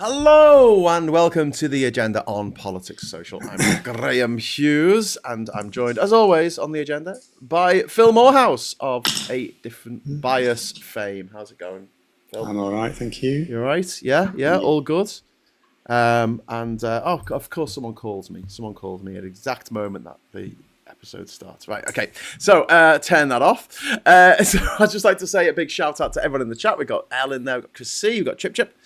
Hello and welcome to the Agenda on Politics Social. I'm Graham Hughes and I'm joined, as always, on the agenda by Phil Moorhouse of A Different Bias fame. How's it going, Phil? I'm all right, thank you. You all right? Yeah, all good. Of course, someone calls me. Someone calls me at the exact moment that the episode starts. Right, okay. So turn that off. So I'd just like to say a big shout out to everyone in the chat. We've got Ellen there, we've got Chris C, we've got Chip Chip.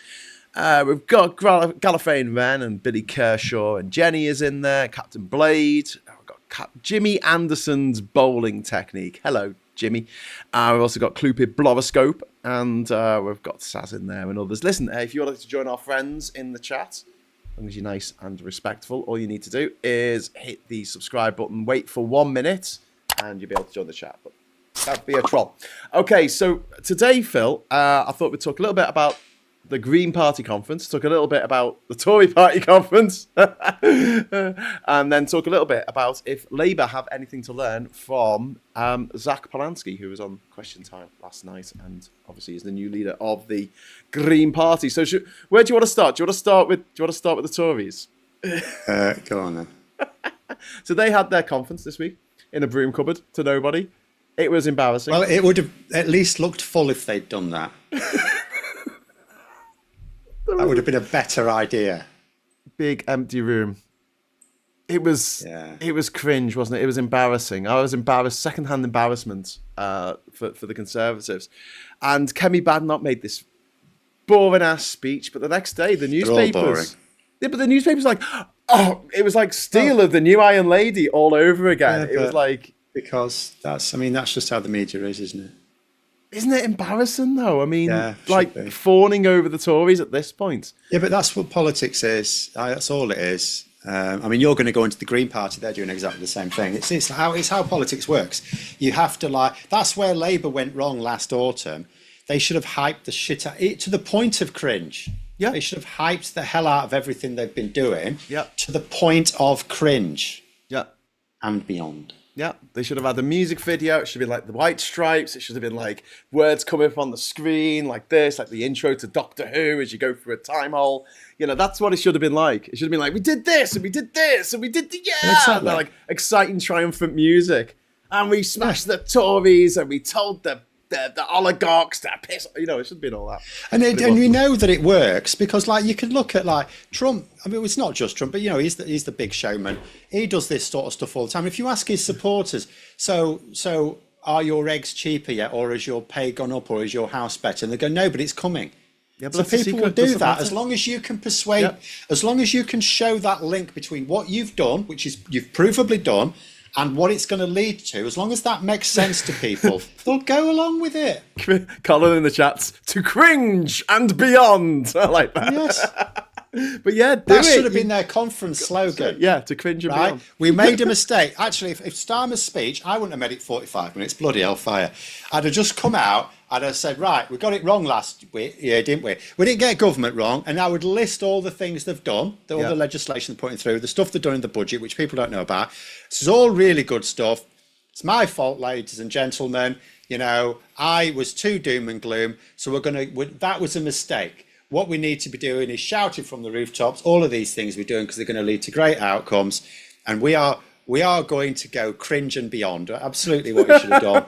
We've got Gallifreyan Wren and Billy Kershaw, and Jenny is in there, Captain Blade. We've got Jimmy Anderson's bowling technique. Hello, Jimmy. We've also got Clupid Bloroscope, and we've got Saz in there and others. Listen, if you would like to join our friends in the chat, as long as you're nice and respectful, all you need to do is hit the subscribe button, wait for 1 minute, and you'll be able to join the chat. But that'd be a troll. Okay, so today, Phil, I thought we'd talk a little bit about the Green Party Conference, talk a little bit about the Tory Party Conference, and then talk a little bit about if Labour have anything to learn from Zack Polanski, who was on Question Time last night, and obviously is the new leader of the Green Party. So, where do you want to start? Do you want to start with the Tories? Go on then. So they had their conference this week in a broom cupboard to nobody. It was embarrassing. Well, it would have at least looked full if they'd done that. That would have been a better idea. Big empty room. It was cringe, wasn't it? It was embarrassing. I was embarrassed, secondhand embarrassment for the Conservatives. And Kemi Badenoch made this boring ass speech, but the next day the newspapers, but the newspapers it was like Steele of the New Iron Lady all over again. It was like, because that's just how the media is, isn't it? Isn't it embarrassing though? I mean, fawning over the Tories at this point. Yeah, but that's what politics is. That's all it is. You're going to go into the Green Party. They're doing exactly the same thing. It's how politics works. You have to that's where Labour went wrong last autumn. They should have hyped the shit out to the point of cringe. Yeah, they should have hyped the hell out of everything they've been doing. Yeah, to the point of cringe. Yeah, and beyond. Yeah, they should have had the music video. It should have been like the White Stripes. It should have been like words coming up on the screen like this, like the intro to Doctor Who as you go through a time hole. You know, that's what it should have been like. It should have been like, we did this and we did this and we did exactly. Like exciting, triumphant music. And we smashed the Tories and we told the oligarchs to piss. You know, it should have been all that. And we know that it works because, you could look at Trump. I mean, it's not just Trump, but he's the big showman. He does this sort of stuff all the time. If you ask his supporters, so are your eggs cheaper yet, or has your pay gone up, or is your house better? And they go, no, but it's coming. Yeah, but so people will do that as long as you can persuade, as long as you can show that link between what you've done, which is you've provably done, and what it's going to lead to. As long as that makes sense to people, they'll go along with it. Colin in the chats, to cringe and beyond. I like that. Yes. But yeah, that should have been their conference slogan. Yeah, to cringe and beyond. We made a mistake. Actually, if Starmer's speech, I wouldn't have made it 45 minutes. Bloody hellfire. I'd have just come out. I'd have said, right, we got it wrong last week, didn't we? We didn't get government wrong, and I would list all the things they've done, all the legislation they're putting through, the stuff they've done in the budget, which people don't know about. This is all really good stuff. It's my fault, ladies and gentlemen. I was too doom and gloom, so that was a mistake. What we need to be doing is shouting from the rooftops, all of these things we're doing because they're going to lead to great outcomes, and we are going to go cringe and beyond. Absolutely what you should have done.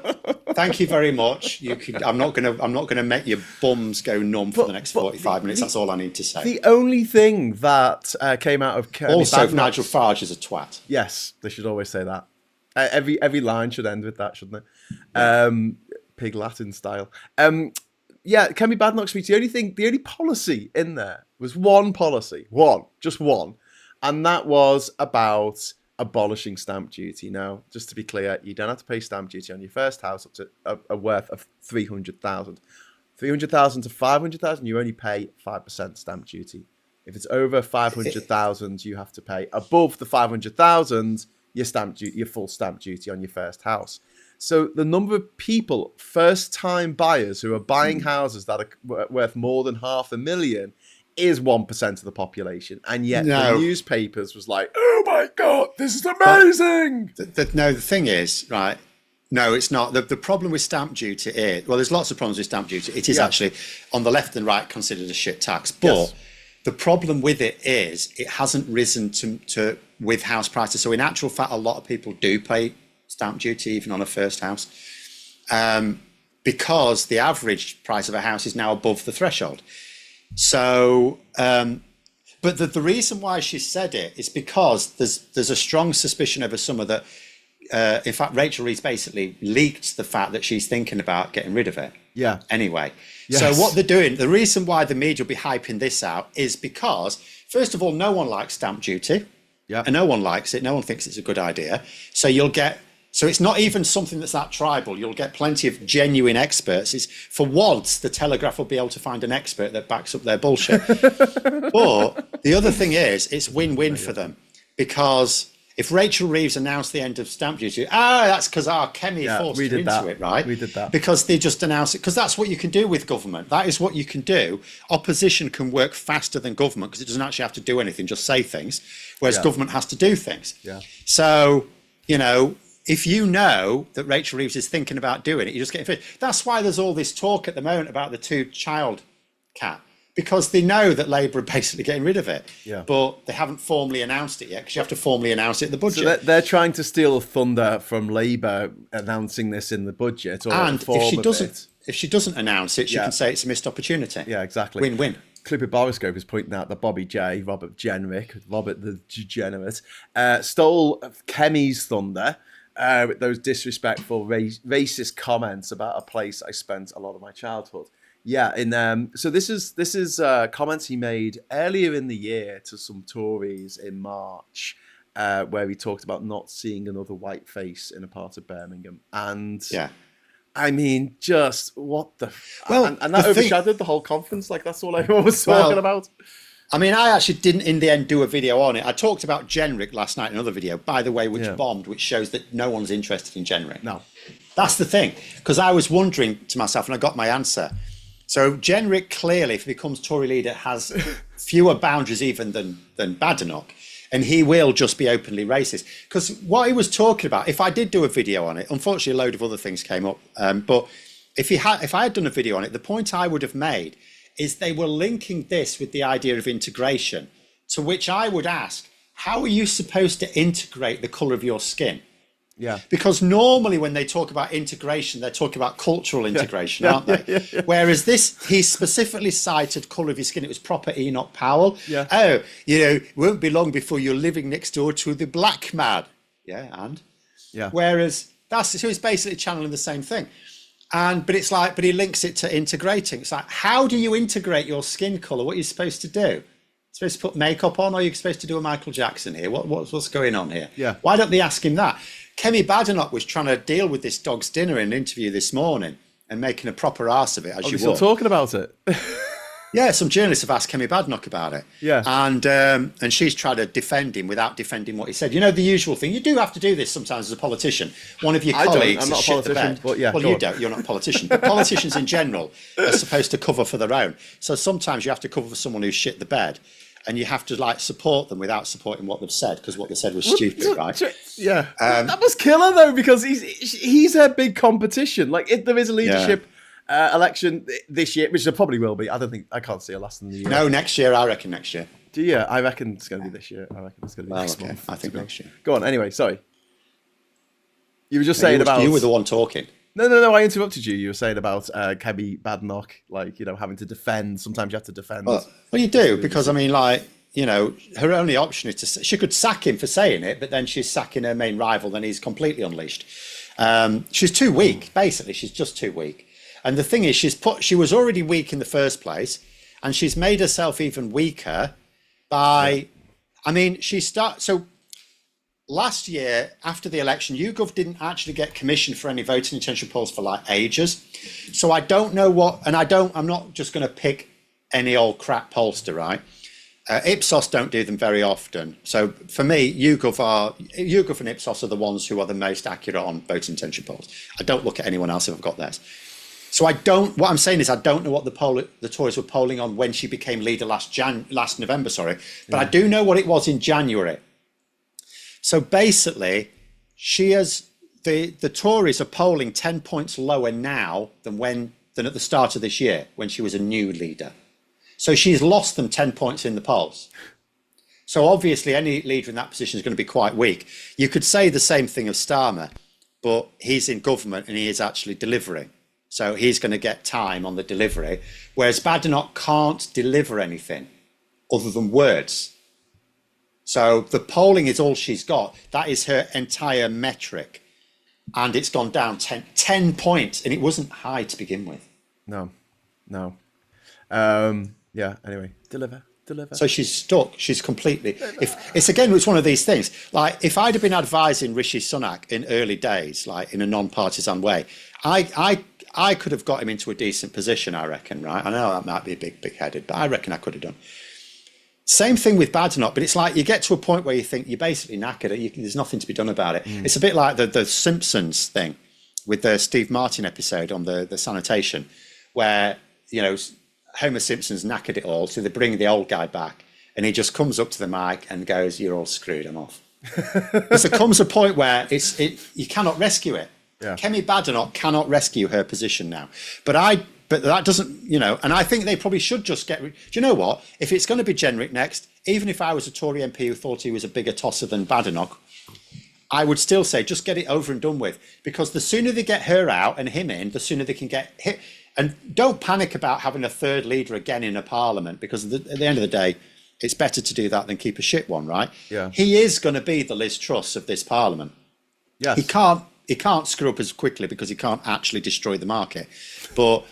Thank you very much. I'm not gonna make your bums go numb for the next 45 minutes. That's all I need to say. The only thing that came out of Nigel Farage is a twat. Yes, they should always say that. Every line should end with that, shouldn't it? Pig Latin style. Kemi Badenoch's speech. The only policy in there was just one, and that was about abolishing stamp duty. Now, just to be clear, you don't have to pay stamp duty on your first house up to a worth of 300,000. 300,000 to 500,000, you only pay 5% stamp duty. If it's over 500,000, you have to pay above the 500,000 your full stamp duty on your first house. So the number of people, first-time buyers who are buying houses that are worth more than 500,000 is 1% of the population, and yet the newspapers was like, "Oh my god, this is amazing!" The thing is, right? No, it's not. The problem with stamp duty is, well, there's lots of problems with stamp duty. It is actually, on the left and right, considered a shit tax. But The problem with it is it hasn't risen to with house prices. So in actual fact, a lot of people do pay stamp duty even on a first house, because the average price of a house is now above the threshold. So, but the reason why she said it is because there's a strong suspicion over summer that, in fact, Rachel Reeves basically leaked the fact that she's thinking about getting rid of it. Yeah. Anyway, Yes. So what they're doing, the reason why the media will be hyping this out is because, first of all, no one likes stamp duty. Yeah. And no one likes it. No one thinks it's a good idea. So so it's not even something that's that tribal. You'll get plenty of genuine experts. It's, for once, the Telegraph will be able to find an expert that backs up their bullshit. But the other thing is, it's win-win for them, because if Rachel Reeves announced the end of stamp duty, that's because our Kemi forced her into it, right? We did that. Because they just announced it, because that's what you can do with government. That is what you can do. Opposition can work faster than government because it doesn't actually have to do anything, just say things, whereas government has to do things. Yeah. So, if you know that Rachel Reeves is thinking about doing it, you just get fit. That's why there's all this talk at the moment about the 2-child cap, because they know that Labour are basically getting rid of it. Yeah. But they haven't formally announced it yet, because you have to formally announce it in the budget. So they're trying to steal thunder from Labour announcing this in the budget. Or and if she doesn't announce it, she Yeah. can say it's a missed opportunity. Yeah, exactly. Win-win. Clipper Boroscope is pointing out that Bobby J, Robert the Degenerate, stole Kemi's thunder with those disrespectful, racist comments about a place I spent a lot of my childhood. Yeah, so this is comments he made earlier in the year to some Tories in March, where he talked about not seeing another white face in a part of Birmingham, and I mean, just what the and that overshadowed the whole conference. Like, that's all everyone was talking about. I mean, I actually didn't in the end do a video on it. I talked about generic last night in another video, by the way, which bombed, which shows that no one's interested in generic. No, that's the thing, because I was wondering to myself, and I got my answer. So generic clearly, if he becomes Tory leader, has fewer boundaries even than Badenoch, and he will just be openly racist. Because what he was talking about, if I did do a video on it, unfortunately a load of other things came up, but if I had done a video on it, the point I would have made is they were linking this with the idea of integration, to which I would ask, how are you supposed to integrate the colour of your skin? Yeah. Because normally when they talk about integration, they're talking about cultural integration, aren't they? Whereas this, he specifically cited colour of your skin. It was proper Enoch Powell. Yeah. Oh, it won't be long before you're living next door to the black man. Yeah, and? Yeah. Whereas so it's basically channeling the same thing. But he links it to integrating. It's like, how do you integrate your skin colour? What are you supposed to do? You're supposed to put makeup on, or are you supposed to do a Michael Jackson here? What's going on here? Yeah. Why don't they ask him that? Kemi Badenoch was trying to deal with this dog's dinner in an interview this morning and making a proper arse of it, as you still would. talking about it. Yeah, some journalists have asked Kemi Badenoch about it. Yeah. And she's tried to defend him without defending what he said. The usual thing. You do have to do this sometimes as a politician. One of your colleagues I'm not a politician, but yeah. Well, you don't. You're not a politician. But politicians in general are supposed to cover for their own. So sometimes you have to cover for someone who's shit the bed. And you have to support them without supporting what they've said, because what they said was stupid, right? Yeah, that was killer though, because he's a big competition. Like, if there is a leadership election this year, which there probably will be, I can't see it lasting the year. No, next year. I reckon next year. Do you? I reckon it's going to be this year. I reckon it's going to be next month. I think next year. Go on. Anyway, sorry. You were just saying about. You were the one talking. No, I interrupted you. You were saying about Kemi Badenoch, having to defend. Sometimes you have to defend. Well, you do, because, I mean, her only option is she could sack him for saying it, but then she's sacking her main rival, then he's completely unleashed. She's too weak, basically. She's just too weak. And the thing is, she was already weak in the first place, and she's made herself even weaker by, so last year, after the election, YouGov didn't actually get commissioned for any voting intention polls for ages. So I don't know I'm not just going to pick any old crap pollster, right? Ipsos don't do them very often. So for me, YouGov and Ipsos are the ones who are the most accurate on voting intention polls. I don't look at anyone else if I've got theirs. So what I'm saying is I don't know what the Tories were polling on when she became leader last November, but I do know what it was in January. So basically, the Tories are polling 10 points lower now than at the start of this year, when she was a new leader. So she's lost them 10 points in the polls. So obviously any leader in that position is going to be quite weak. You could say the same thing of Starmer, but he's in government and he is actually delivering. So he's going to get time on the delivery, whereas Badenoch can't deliver anything other than words. So the polling is all she's got. That is her entire metric. And it's gone down 10 points, and it wasn't high to begin with. No. Yeah, anyway, deliver. So she's stuck. She's completely. It's one of these things. Like if I'd have been advising Rishi Sunak in early days, like in a non-partisan way, I could have got him into a decent position. I reckon, right? I know that might be a big-headed, but I reckon I could have done. Same thing with Badenoch, but it's like you get to a point where you think you're basically knackered. There's nothing to be done about it. It's a bit like the Simpsons thing with the Steve Martin episode on the sanitation, where Homer Simpson's knackered it all, so they bring the old guy back, and he just comes up to the mic and goes, "You're all screwed. I'm off." Because there comes a point where you cannot rescue it. Yeah. Kemi Badenoch cannot rescue her position now. But that doesn't, and I think they probably should just get. Do you know what? If it's going to be Jenrick next, even if I was a Tory MP who thought he was a bigger tosser than Badenoch, I would still say just get it over and done with. Because the sooner they get her out and him in, the sooner they can get hit. And don't panic about having a third leader again in a parliament, because at the end of the day, it's better to do that than keep a shit one, right? Yeah. He is going to be the Liz Truss of this parliament. Yes. He can't screw up as quickly because he can't actually destroy the market. But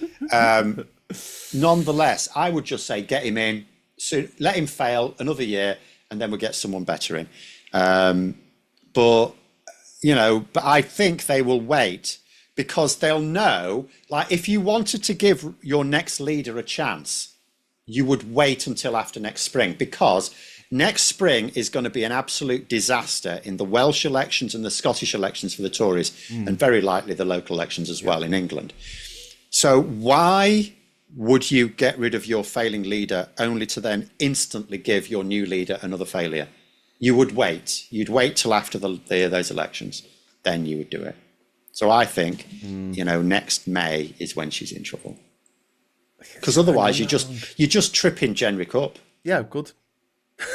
nonetheless, I would just say get him in, let him fail another year, and then we'll get someone better in. But I think they will wait, because they'll know, like, if you wanted to give your next leader a chance, you would wait until after next spring, because next spring is going to be an absolute disaster in the Welsh elections and the Scottish elections for the Tories, and very likely the local elections as well in England. So why would you get rid of your failing leader only to then instantly give your new leader another failure? You would wait. You'd wait till after those elections, then you would do it. So I think, next May is when she's in trouble. Because otherwise you're just tripping Jenrick up. Yeah, good.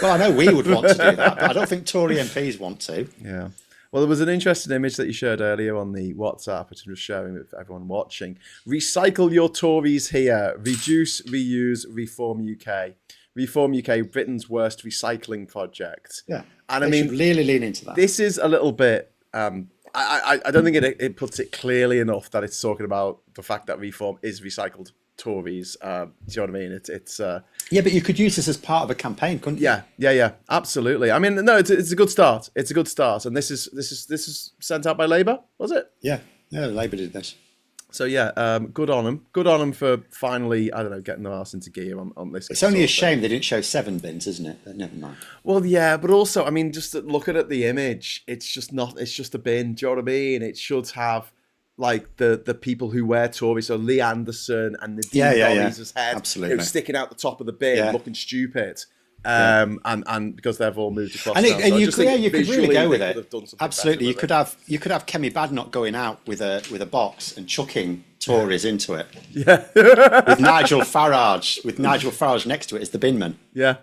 Well, I know we would want to do that, but I don't think Tory MPs want to. Yeah. Well, there was an interesting image that you shared earlier on the WhatsApp, which I'm just sharing with everyone watching. Recycle your Tories here. Reduce, reuse, Reform UK. Reform UK, Britain's worst recycling project. Yeah. And they should really lean into that. This is a little bit... I don't think it puts it clearly enough that it's talking about the fact that Reform is recycled Tories. Do you know what I mean? It's yeah, but you could use this as part of a campaign, couldn't you? Yeah, absolutely. I mean, no, it's a good start. It's a good start, and this is sent out by Labour, was it? Yeah, Labour did this. So yeah, good on them. Good on them for finally, getting their arse into gear on this. It's only a shame they didn't show 7 bins, isn't it? But never mind. Well, yeah, but also, I mean, just looking at the image, it's just a bin. Do you know what I mean? It should have like the people who wear Tories, so Lee Anderson and the Dolly's head, absolutely, sticking out the top of the bin, looking stupid. And because they've all moved across. And you could really go with it. Absolutely, you with could have Kemi Badenoch going out with a box and chucking Tories into it. Yeah, with Nigel Farage next to it as the binman. Yeah,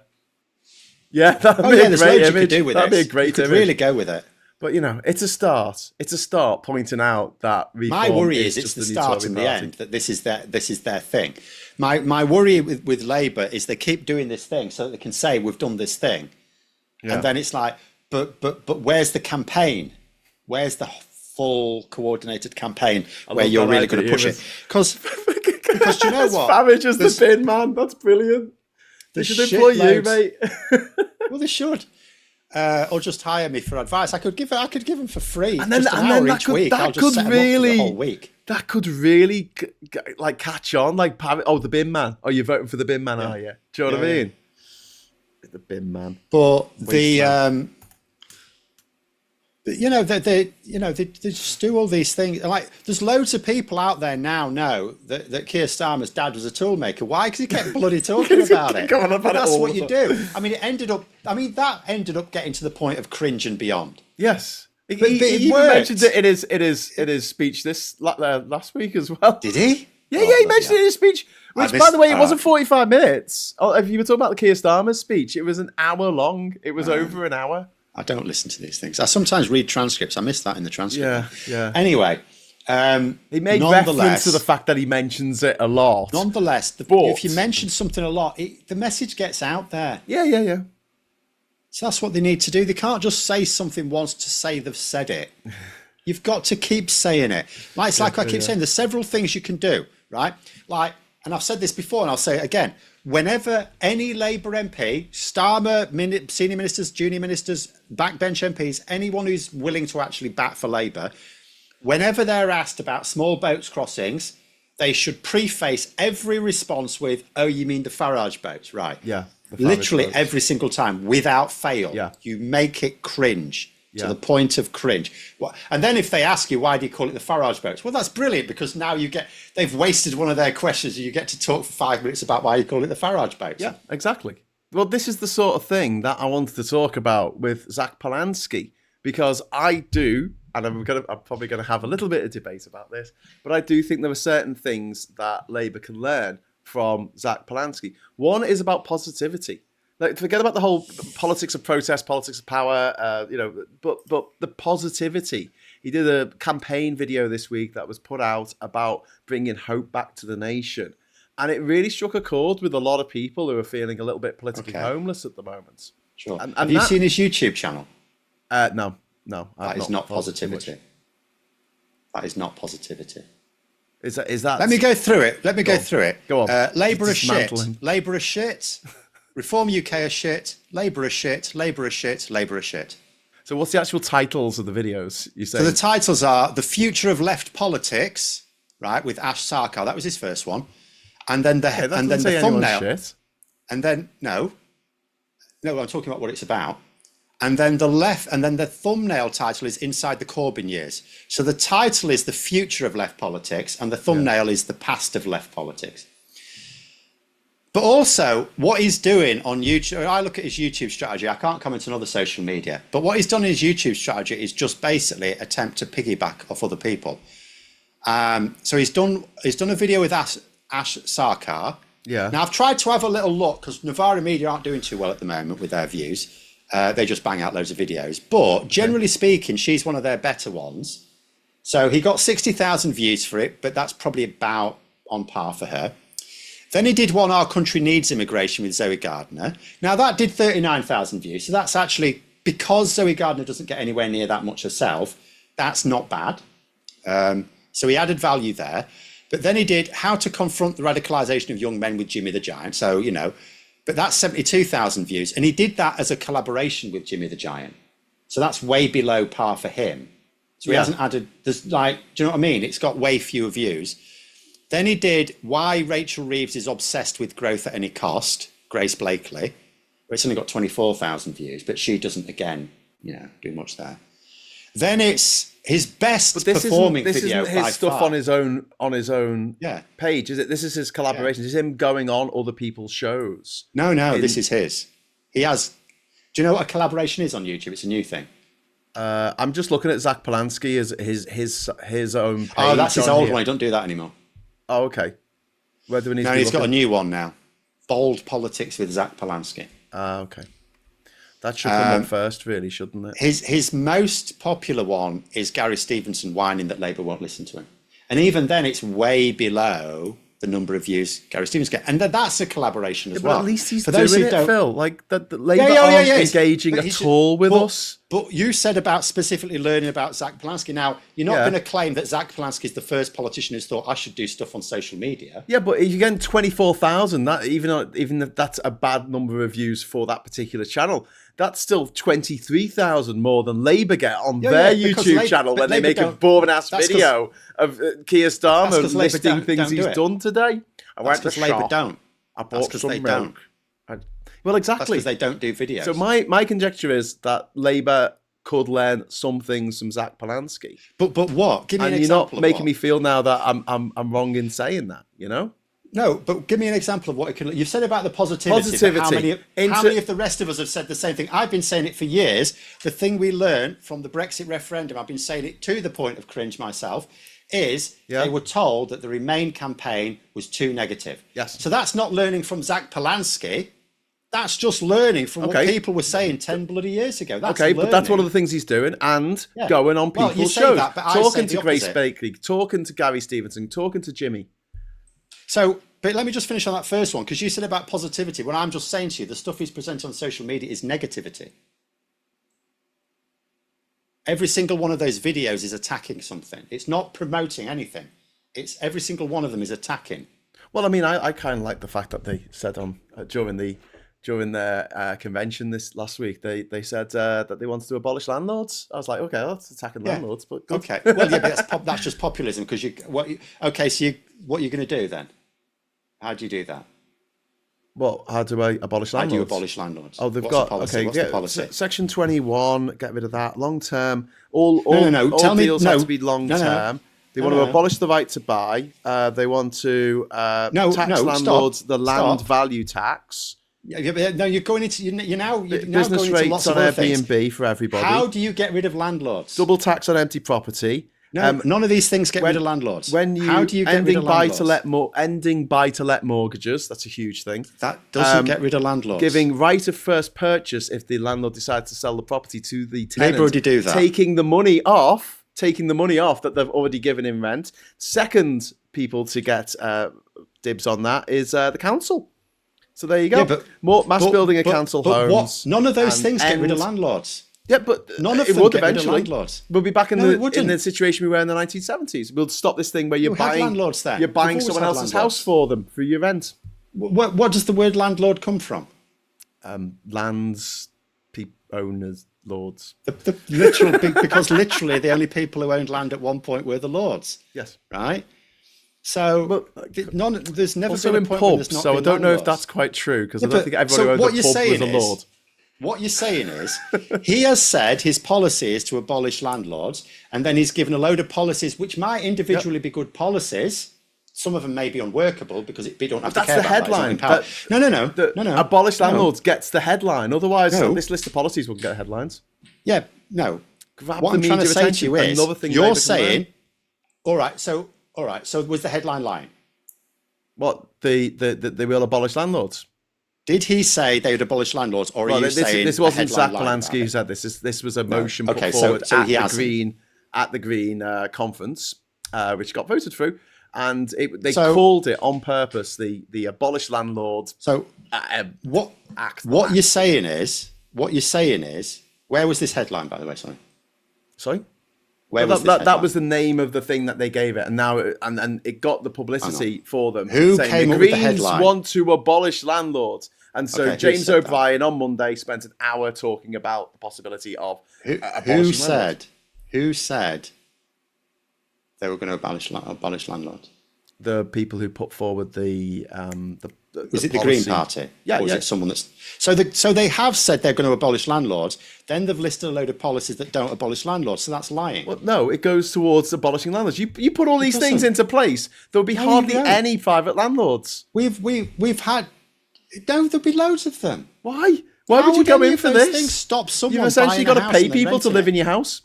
that'd be a great image. That'd be a great image. You could really go with it. But it's a start. It's a start pointing out that Reform my worry is it's the start and the end, that this is their thing. My worry with Labour is they keep doing this thing so that they can say we've done this thing, and then it's like, but where's the campaign? Where's the full coordinated campaign where you're really going to push it? Because do you know what? Farage as the bin man. That's brilliant. They should employ you, mate. Well, they should. Or just hire me for advice. I could give them for free, and then, just an hour each week. That I'll just set them up for the whole week. That could really like catch on. Like, the bin man. Oh, you're voting for the bin man, are you? Do you know what I mean? The bin man. But they just do all these things. Like, there's loads of people out there now know that Keir Starmer's dad was a toolmaker. Why? Because he kept bloody talking about it. That's what you do. I mean, that ended up getting to the point of cringe and beyond. Yes. He mentioned it in his speech last week as well. Did he? Yeah, he mentioned it in his speech Which, by the way, it wasn't 45 minutes. Oh, if you were talking about the Keir Starmer speech, it was an hour long. It was over an hour. I don't listen to these things. I sometimes read transcripts. I missed that in the transcript. Yeah. Anyway, he made reference to the fact that he mentions it a lot. Nonetheless, if you mention something a lot, the message gets out there. Yeah. So that's what they need to do. They can't just say something once to say they've said it. You've got to keep saying it. Like I keep saying, there's several things you can do, right? Like, and I've said this before, and I'll say it again. Whenever any Labour MP, Starmer, senior ministers, junior ministers, backbench MPs, anyone who's willing to actually bat for Labour, whenever they're asked about small boats crossings, they should preface every response with, "Oh, you mean the Farage boats, right?" Yeah. Literally every single time, without fail. Yeah. You make it cringe. To the point of cringe. And then if they ask you, why do you call it the Farage boats? Well, that's brilliant, because now they've wasted one of their questions and you get to talk for 5 minutes about why you call it the Farage boats. Yeah, exactly. Well, this is the sort of thing that I wanted to talk about with Zack Polanski, because I do, and I'm probably going to have a little bit of debate about this, but I do think there are certain things that Labour can learn from Zack Polanski. One is about positivity. Like, forget about the whole politics of protest, politics of power, but the positivity. He did a campaign video this week that was put out about bringing hope back to the nation. And it really struck a chord with a lot of people who are feeling a little bit politically homeless at the moment. Sure. And have you seen his YouTube channel? No. That is not positivity. That is not positivity. Is that? Let me go through it. Go on. Labour are shit. Labour are shit. Reform UK are shit, Labour are shit, Labour are shit, Labour are shit. So what's the actual titles of the videos you say? So the titles are The Future of Left Politics, right, with Ash Sarkar. That was his first one. And then the thumbnail. Shit. And then no, I'm talking about what it's about. And then the thumbnail title is Inside the Corbyn Years. So the title is The Future of Left Politics and the thumbnail is The Past of Left Politics. But also, what he's doing on YouTube, I look at his YouTube strategy, I can't comment on other social media, but what he's done in his YouTube strategy is just basically attempt to piggyback off other people. So he's done a video with Ash Sarkar. Yeah. Now, I've tried to have a little look, because Novara Media aren't doing too well at the moment with their views. They just bang out loads of videos. But generally speaking, she's one of their better ones. So he got 60,000 views for it, but that's probably about on par for her. Then he did one, Our Country Needs Immigration, with Zoe Gardner. Now that did 39,000 views. So that's actually, because Zoe Gardner doesn't get anywhere near that much herself, that's not bad. So he added value there. But then he did How to Confront the Radicalisation of Young Men with Jimmy the Giant. So, but that's 72,000 views. And he did that as a collaboration with Jimmy the Giant. So that's way below par for him. So he hasn't added, do you know what I mean? It's got way fewer views. Then he did Why Rachel Reeves is Obsessed with Growth at Any Cost, Grace Blakely, where it's only got 24,000 views, but she doesn't, again, do much there. Then it's his best performing video. This isn't his stuff on his own page, is it? This is his collaborations. This is him going on other people's shows. No, this is his. He has. Do you know what a collaboration is on YouTube? It's a new thing. I'm just looking at Zack Polanski as his own page. Oh, that's his old one. He don't do that anymore. Oh, okay. Where do we need No, he's got a new one now. Bold Politics with Zack Polanski. Okay. That should come up first, really, shouldn't it? His most popular one is Gary Stevenson whining that Labour won't listen to him. And even then, it's way below the number of views Gary Stevenson gets. And that's a collaboration as well. But at least he's doing it, Phil. Like, the Labour aren't engaging at all with us. But you said about specifically learning about Zack Polanski. Now, you're not going to claim that Zack Polanski is the first politician who's thought, I should do stuff on social media. Yeah, but if you're getting 24,000, even if that's a bad number of views for that particular channel, that's still 23,000 more than Labour get on their YouTube channel when they make a boring-ass video of Keir Starmer listing things he's done today. I went to Labour don't. I bought some milk. Well, exactly. That's because they don't do videos. So my conjecture is that Labour could learn some things from Zack Polanski. But what? Give me an example. And you're not making me feel now that I'm wrong in saying that, No, but give me an example of what it can. You've said about the positivity. How many of the rest of us have said the same thing? I've been saying it for years. The thing we learned from the Brexit referendum, I've been saying it to the point of cringe myself, is Yeah. they were told that the Remain campaign was too negative. Yes. So that's not learning from Zack Polanski. That's just learning from what people were saying 10 bloody years ago. That's okay, learning. but that's one of the things he's doing, and Yeah. going on Well, you people's say shows, that, but I talking say to the Grace opposite. Blakely, talking to Gary Stevenson, talking to Jimmy. So, but let me just finish on that first one, because you said about positivity. What I'm just saying to you, the stuff he's presented on social media is negativity. Every single one of those videos is attacking something. It's not promoting anything. It's every single one of them is attacking. Well, I mean, I kind of like the fact that they said on during their convention this last week, they said that they wanted to abolish landlords. I was like, okay, well, that's attacking landlords, but good. Okay, well, yeah, but that's just populism, because what are you going to do then? How do you do that? Well, how do I abolish landlords? How do you abolish landlords? Oh, they've What's got the policy? okay. What's Yeah, the policy? Section 21. Get rid of that. Long term. All No. Tell me. deals No. have to be long term. They want to abolish the right to buy. They want to tax landlords the land value tax. Yeah, no, you're going into you're now Business going into rates lots on of other things. Airbnb for everybody. How do you get rid of landlords? Double tax on empty property. No, none of these things get rid of landlords. How do you get rid of landlords? Ending buy-to-let mortgages. That's a huge thing. That doesn't get rid of landlords. Giving right of first purchase if the landlord decides to sell the property to the tenant. Labour already do that. Taking the money off that they've already given in rent. Second people to get dibs on that is the council. So there you go. Yeah, but, more mass building of council homes. None of those things get rid of landlords. Yeah, but none of it them would get rid of eventually. landlords. We'll be back in in the situation we were in the 1970s. We'll stop this thing where you're We had buying landlords then. You're buying We've always someone had else's landlords. house for them for your rent. What does the word landlord come from? Lands, owners, lords. The literal because literally the only people who owned land at one point were the lords. Yes. Right. So there's never Also been in a point when there's pubs, not so I been don't know if landlords. that's quite true because I Yeah, don't but- think everyone so who owned what a you're pub saying was a is- lord. What you're saying is, he has said his policy is to abolish landlords, and then he's given a load of policies which might individually be good policies. Some of them may be unworkable because we don't have to That's care the about headline. that. No. Abolish landlords gets the headline. Otherwise, No. this list of policies wouldn't get headlines. Yeah, no. Grab What the I'm trying to media say to attention. you is, Another thing you're Labour can saying, learn. all right. So was the headline lying? What they will abolish landlords. Did he say they would abolish landlords, or are you saying this wasn't the Zack headline lying Polanski about who it? said this. This was a motion put Okay, forward so he at hasn't. the Green conference, which got voted through, and they So- called it on purpose the abolish landlord. So what act. you're saying is, where was this headline, by the way? Sorry. Where Well, was that this was the name of the thing that they gave it, and now and it got the publicity for them. Who saying came the up with the Greens headline? want to abolish landlords, and so Okay, who James said that? O'Brien on Monday spent an hour talking about the possibility of Who abolishing landlords. Who said they were going to abolish landlords? The people who put forward the Was it the Green policy. Party? Yeah, Or was yeah. it someone that's so they have said they're going to abolish landlords. Then they've listed a load of policies that don't abolish landlords. So that's lying. Well, no, it goes towards abolishing landlords. You put all these things doesn't. into place, there'll be No, you hardly don't. any private landlords. We've had there'll be loads of them. Why? Why How would you go any in of for those this? things stop someone You've essentially buying got a to house pay and then people to renting live it? in your house.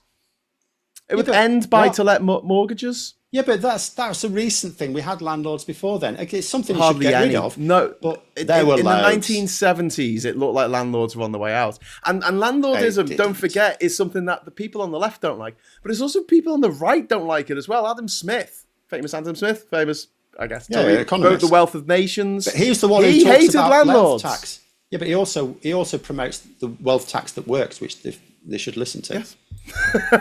It would but end what? buy-to-let mortgages. Yeah, but that's a recent thing. We had landlords before then. Okay, it's something Hardly you should get any. rid of. No, but in there were the loads. 1970s, it looked like landlords were on the way out. And landlordism, They don't didn't. forget, is something that the people on the left don't like. But it's also people on the right don't like it as well. Adam Smith, I guess, Yeah, Tory, economist. wrote The Wealth of Nations. But he's the one he who talks hated about landlords. wealth tax. Yeah, but he also promotes the wealth tax that works, which they should listen to. Yes.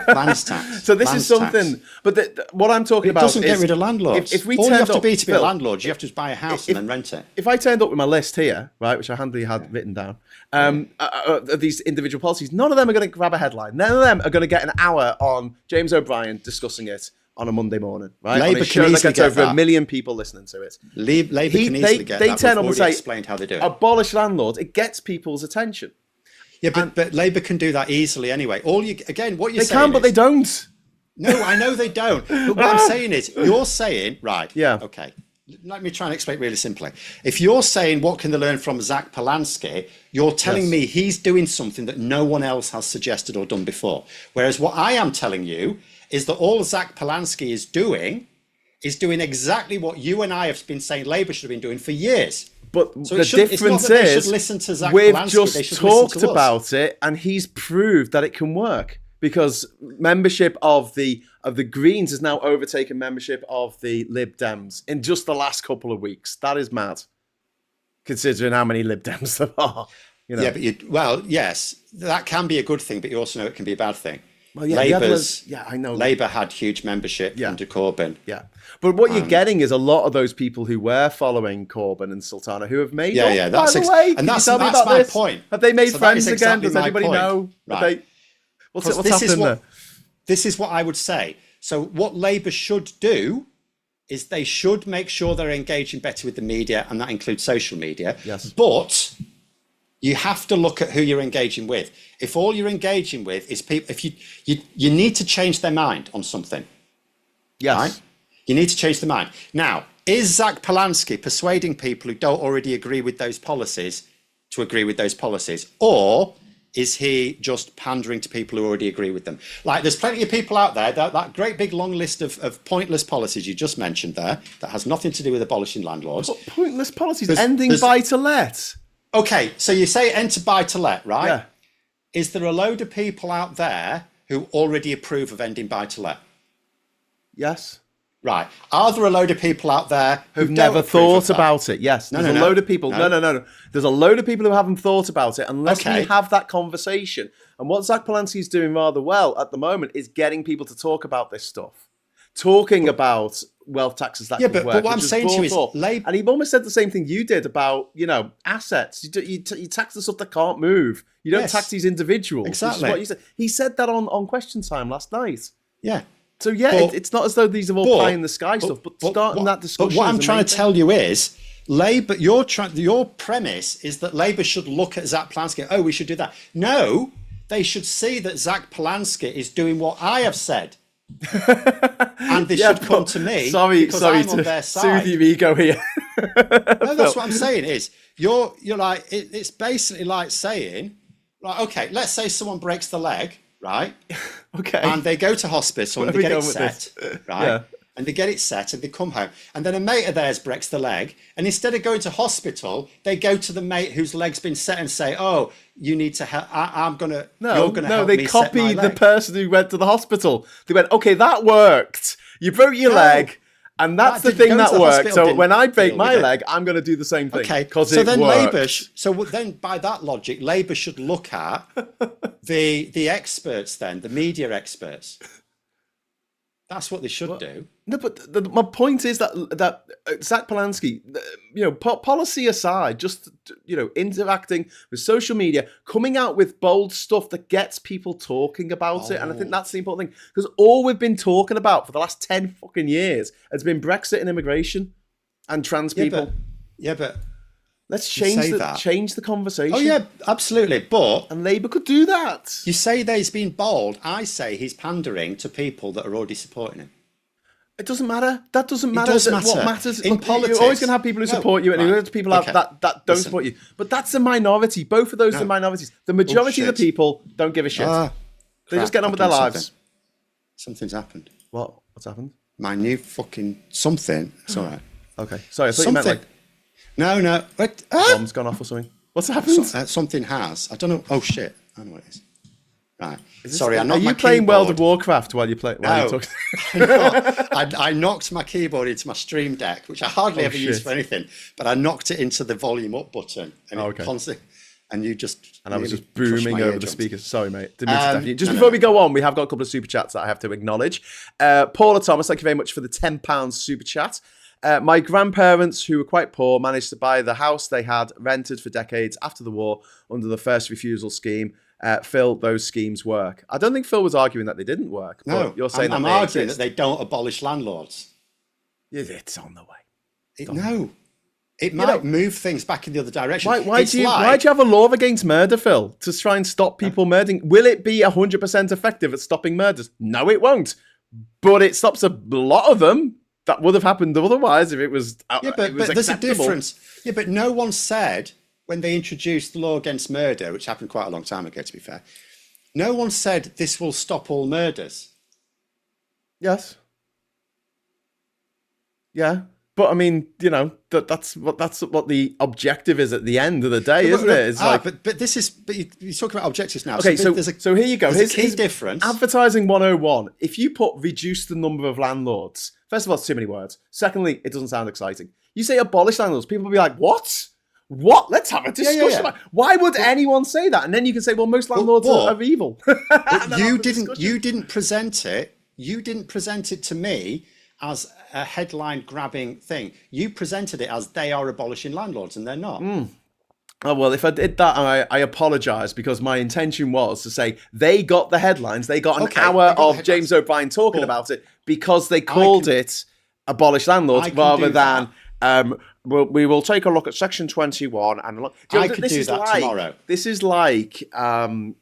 Lands tax. So this Lands is something, tax. but what I'm talking It about doesn't is get rid of landlords. If we all you turned have to up, be a Phil, landlord, you have to buy a house and then rent it. If I turned up with my list here, right, which I handily had written down, of these individual policies, none of them are going to grab a headline. None of them are going to get an hour on James O'Brien discussing it on a Monday morning, right? Labour on a can show that easily gets get over a that. million people listening to it. Labour can easily get they that. turn We've up and already say, explained how they do it. abolish landlords. It gets people's attention. Yeah, but Labour can do that easily anyway. What you're They saying can, but is, they don't. No, I know they don't. But what I'm saying is, you're saying, right, Yeah. okay, let me try and explain really simply. If you're saying what can they learn from Zack Polanski, you're telling Yes. me he's doing something that no one else has suggested or done before. Whereas what I am telling you is that all Zack Polanski is doing exactly what you and I have been saying Labour should have been doing for years. But So the difference is, listen to Zack we've Polanski, just talked about it, and he's proved that it can work, because membership of the Greens has now overtaken membership of the Lib Dems in just the last couple of weeks. That is mad, considering how many Lib Dems there are. You know? Yeah, but yes, that can be a good thing, but you also know it can be a bad thing. Well, yeah, I know. Labour had huge membership under Corbyn. Yeah, but what you're getting is a lot of those people who were following Corbyn and Sultana who have made. That's my point. Have they made friends again? Does anybody know? Right. What's happened there? This is what I would say. So what Labour should do is they should make sure they're engaging better with the media, and that includes social media. Yes. But you have to look at who you're engaging with. If all you're engaging with is people, if you need to change their mind on something. Yes. Right? You need to change their mind. Now, is Zack Polanski persuading people who don't already agree with those policies to agree with those policies? Or is he just pandering to people who already agree with them? Like, there's plenty of people out there, that great big long list of pointless policies you just mentioned there, that has nothing to do with abolishing landlords. What pointless policies? Ending buy-to-let. Okay, so you say enter buy-to-let, right? Yeah. Is there a load of people out there who already approve of ending buy-to-let? Yes. Right. Are there a load of people out there who've never thought about it? Yes. There's a load of people. No. There's a load of people who haven't thought about it unless we have that conversation. And what Zack Polanski is doing rather well at the moment is getting people to talk about this stuff. Talking about wealth taxes that could work. But what I'm saying to you is, Labour, and he almost said the same thing you did about, assets. You tax the stuff that can't move. You don't tax these individuals. Exactly. What you said. He said that on Question Time last night. Yeah. So it's not as though these are all pie in the sky stuff, but starting that discussion. But what I'm trying to tell you is, Labour. Your premise is that Labour should look at Zack Polanski. Oh, we should do that. No, they should see that Zack Polanski is doing what I have said. And they should come to me. Sorry I'm on their side. Soothe your ego here. No, that's what I'm saying is you're like it's basically like saying, right, okay, let's say someone breaks the leg, right? Okay. And they go to hospital and they get it set, right? Yeah. And they get it set and they come home. And then a mate of theirs breaks the leg. And instead of going to hospital, they go to the mate whose leg's been set and say, oh, you need to help. You're going to help me set my leg. They copied the person who went to the hospital. They went, okay, that worked. You broke your leg. And that's the thing that worked. So when I break my leg, I'm going to do the same thing. Okay. Because so it then worked. then by that logic, Labour should look at the experts then, the media experts. That's what they should do. No, but my point is that Zack Polanski, policy aside, just interacting with social media, coming out with bold stuff that gets people talking about it, and I think that's the important thing, because all we've been talking about for the last 10 fucking years has been Brexit and immigration and trans people. But let's change the conversation. Oh yeah, absolutely. And Labour could do that. You say that he's been bold. I say he's pandering to people that are already supporting him. It doesn't matter. That doesn't matter. It does matter. What matters in politics, you're always going to have people who support you, and you're going to have people that don't support you. But that's a minority. Both of those are minorities. The majority of the people don't give a shit. They just get on with their lives. Something's happened. What's happened? My new fucking something. It's all right. Okay. Sorry, I thought you meant like... No. Bomb's gone off or something. What's happened? Something has. I don't know. Oh, shit. I know what it is. Right. Sorry, I knocked my keyboard. Are you playing World of Warcraft while you play? No, I knocked my keyboard into my Stream Deck, which I hardly ever use for anything, but I knocked it into the volume up button, and and I was just booming over the speakers. Sorry, mate. Didn't mean to deafen you. Just before we go on, we have got a couple of super chats that I have to acknowledge. Paula Thomas, thank you very much for the £10 super chat. My grandparents, who were quite poor, managed to buy the house they had rented for decades after the war under the first refusal scheme. Phil, those schemes work. I don't think Phil was arguing that they didn't work. No, you're saying I'm arguing that they don't abolish landlords. It's on the way. It might move things back in the other direction. Why do you have a law against murder, Phil, to try and stop people murdering? Will it be 100% effective at stopping murders? No, it won't. But it stops a lot of them that would have happened otherwise if it was. But there's a difference. Yeah, but no one said when they introduced the law against murder, which happened quite a long time ago, to be fair. No one said this will stop all murders. Yes. Yeah. But I mean, that's what the objective is at the end of the day, isn't it? It's but this is you're talking about objectives now. Okay, so here you go. There's a key difference. Advertising 101. If you put reduce the number of landlords, first of all, it's too many words. Secondly, it doesn't sound exciting. You say abolish landlords, people will be like, what? What? Let's have a discussion about why would anyone say that? And then you can say, well, most landlords are evil. You didn't present it. You didn't present it to me as a headline grabbing thing. You presented it as they are abolishing landlords, and they're not. Oh, well, if I did that, I apologise, because my intention was to say they got the headlines. They got an hour of James O'Brien talking about it because they called it abolish landlords rather than we will take a look at section 21 and look. I could do that tomorrow. This is like the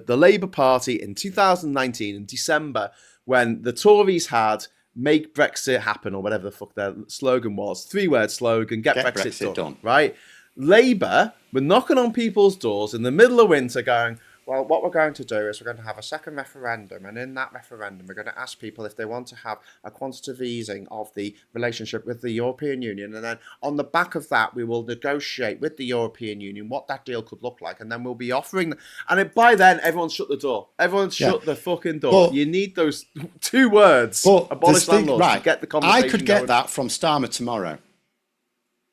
Labour Party in 2019 in December, when the Tories had make Brexit happen, or whatever the fuck their slogan was, 3-word slogan, get Brexit done, right? Labour were knocking on people's doors in the middle of winter going, well, what we're going to do is we're going to have a second referendum, and in that referendum we're going to ask people if they want to have a quantitative easing of the relationship with the European Union, and then on the back of that we will negotiate with the European Union what that deal could look like, and then we'll be offering by then everyone's shut the door. Everyone's shut the fucking door. But you need those 2 words, abolish landlords, to get the conversation I could get that from Starmer tomorrow.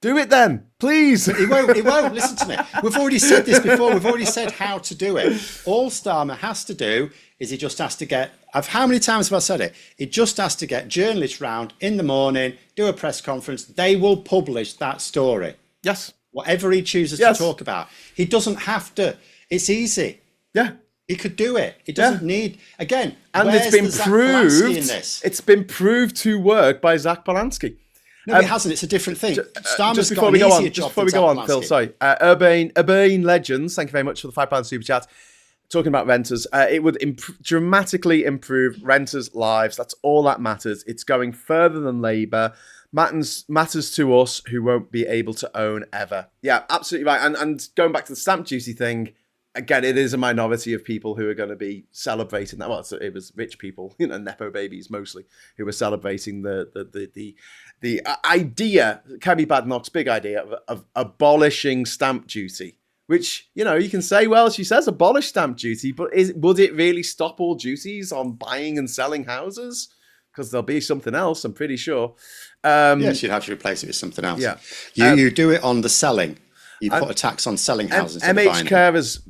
Do it then, please. He won't. Listen to me. We've already said this before. We've already said how to do it. All Starmer has to do is he just has to get, how many times have I said it? He just has to get journalists round in the morning, do a press conference. They will publish that story. Yes. Whatever he chooses to talk about. He doesn't have to. It's easy. Yeah. He could do it. He doesn't need, again, and it's been proved. It's been proved to work by Zack Polanski. No, it hasn't. It's a different thing. Just before we go on, Phil, sorry. Urbane Legends, thank you very much for the £5 super chat. Talking about renters, it would dramatically improve renters' lives. That's all that matters. It's going further than Labour. Matters to us who won't be able to own ever. Yeah, absolutely right. And going back to the stamp duty thing, again, it is a minority of people who are going to be celebrating that. Well, it was rich people, nepo babies mostly, who were celebrating the idea, Kemi Badnoch's big idea of abolishing stamp duty, which, you can say, well, she says abolish stamp duty, but would it really stop all duties on buying and selling houses? Because there'll be something else, I'm pretty sure. Yes, you'd have to replace it with something else. Yeah. You do it on the selling. You put a tax on selling houses. MH Carer's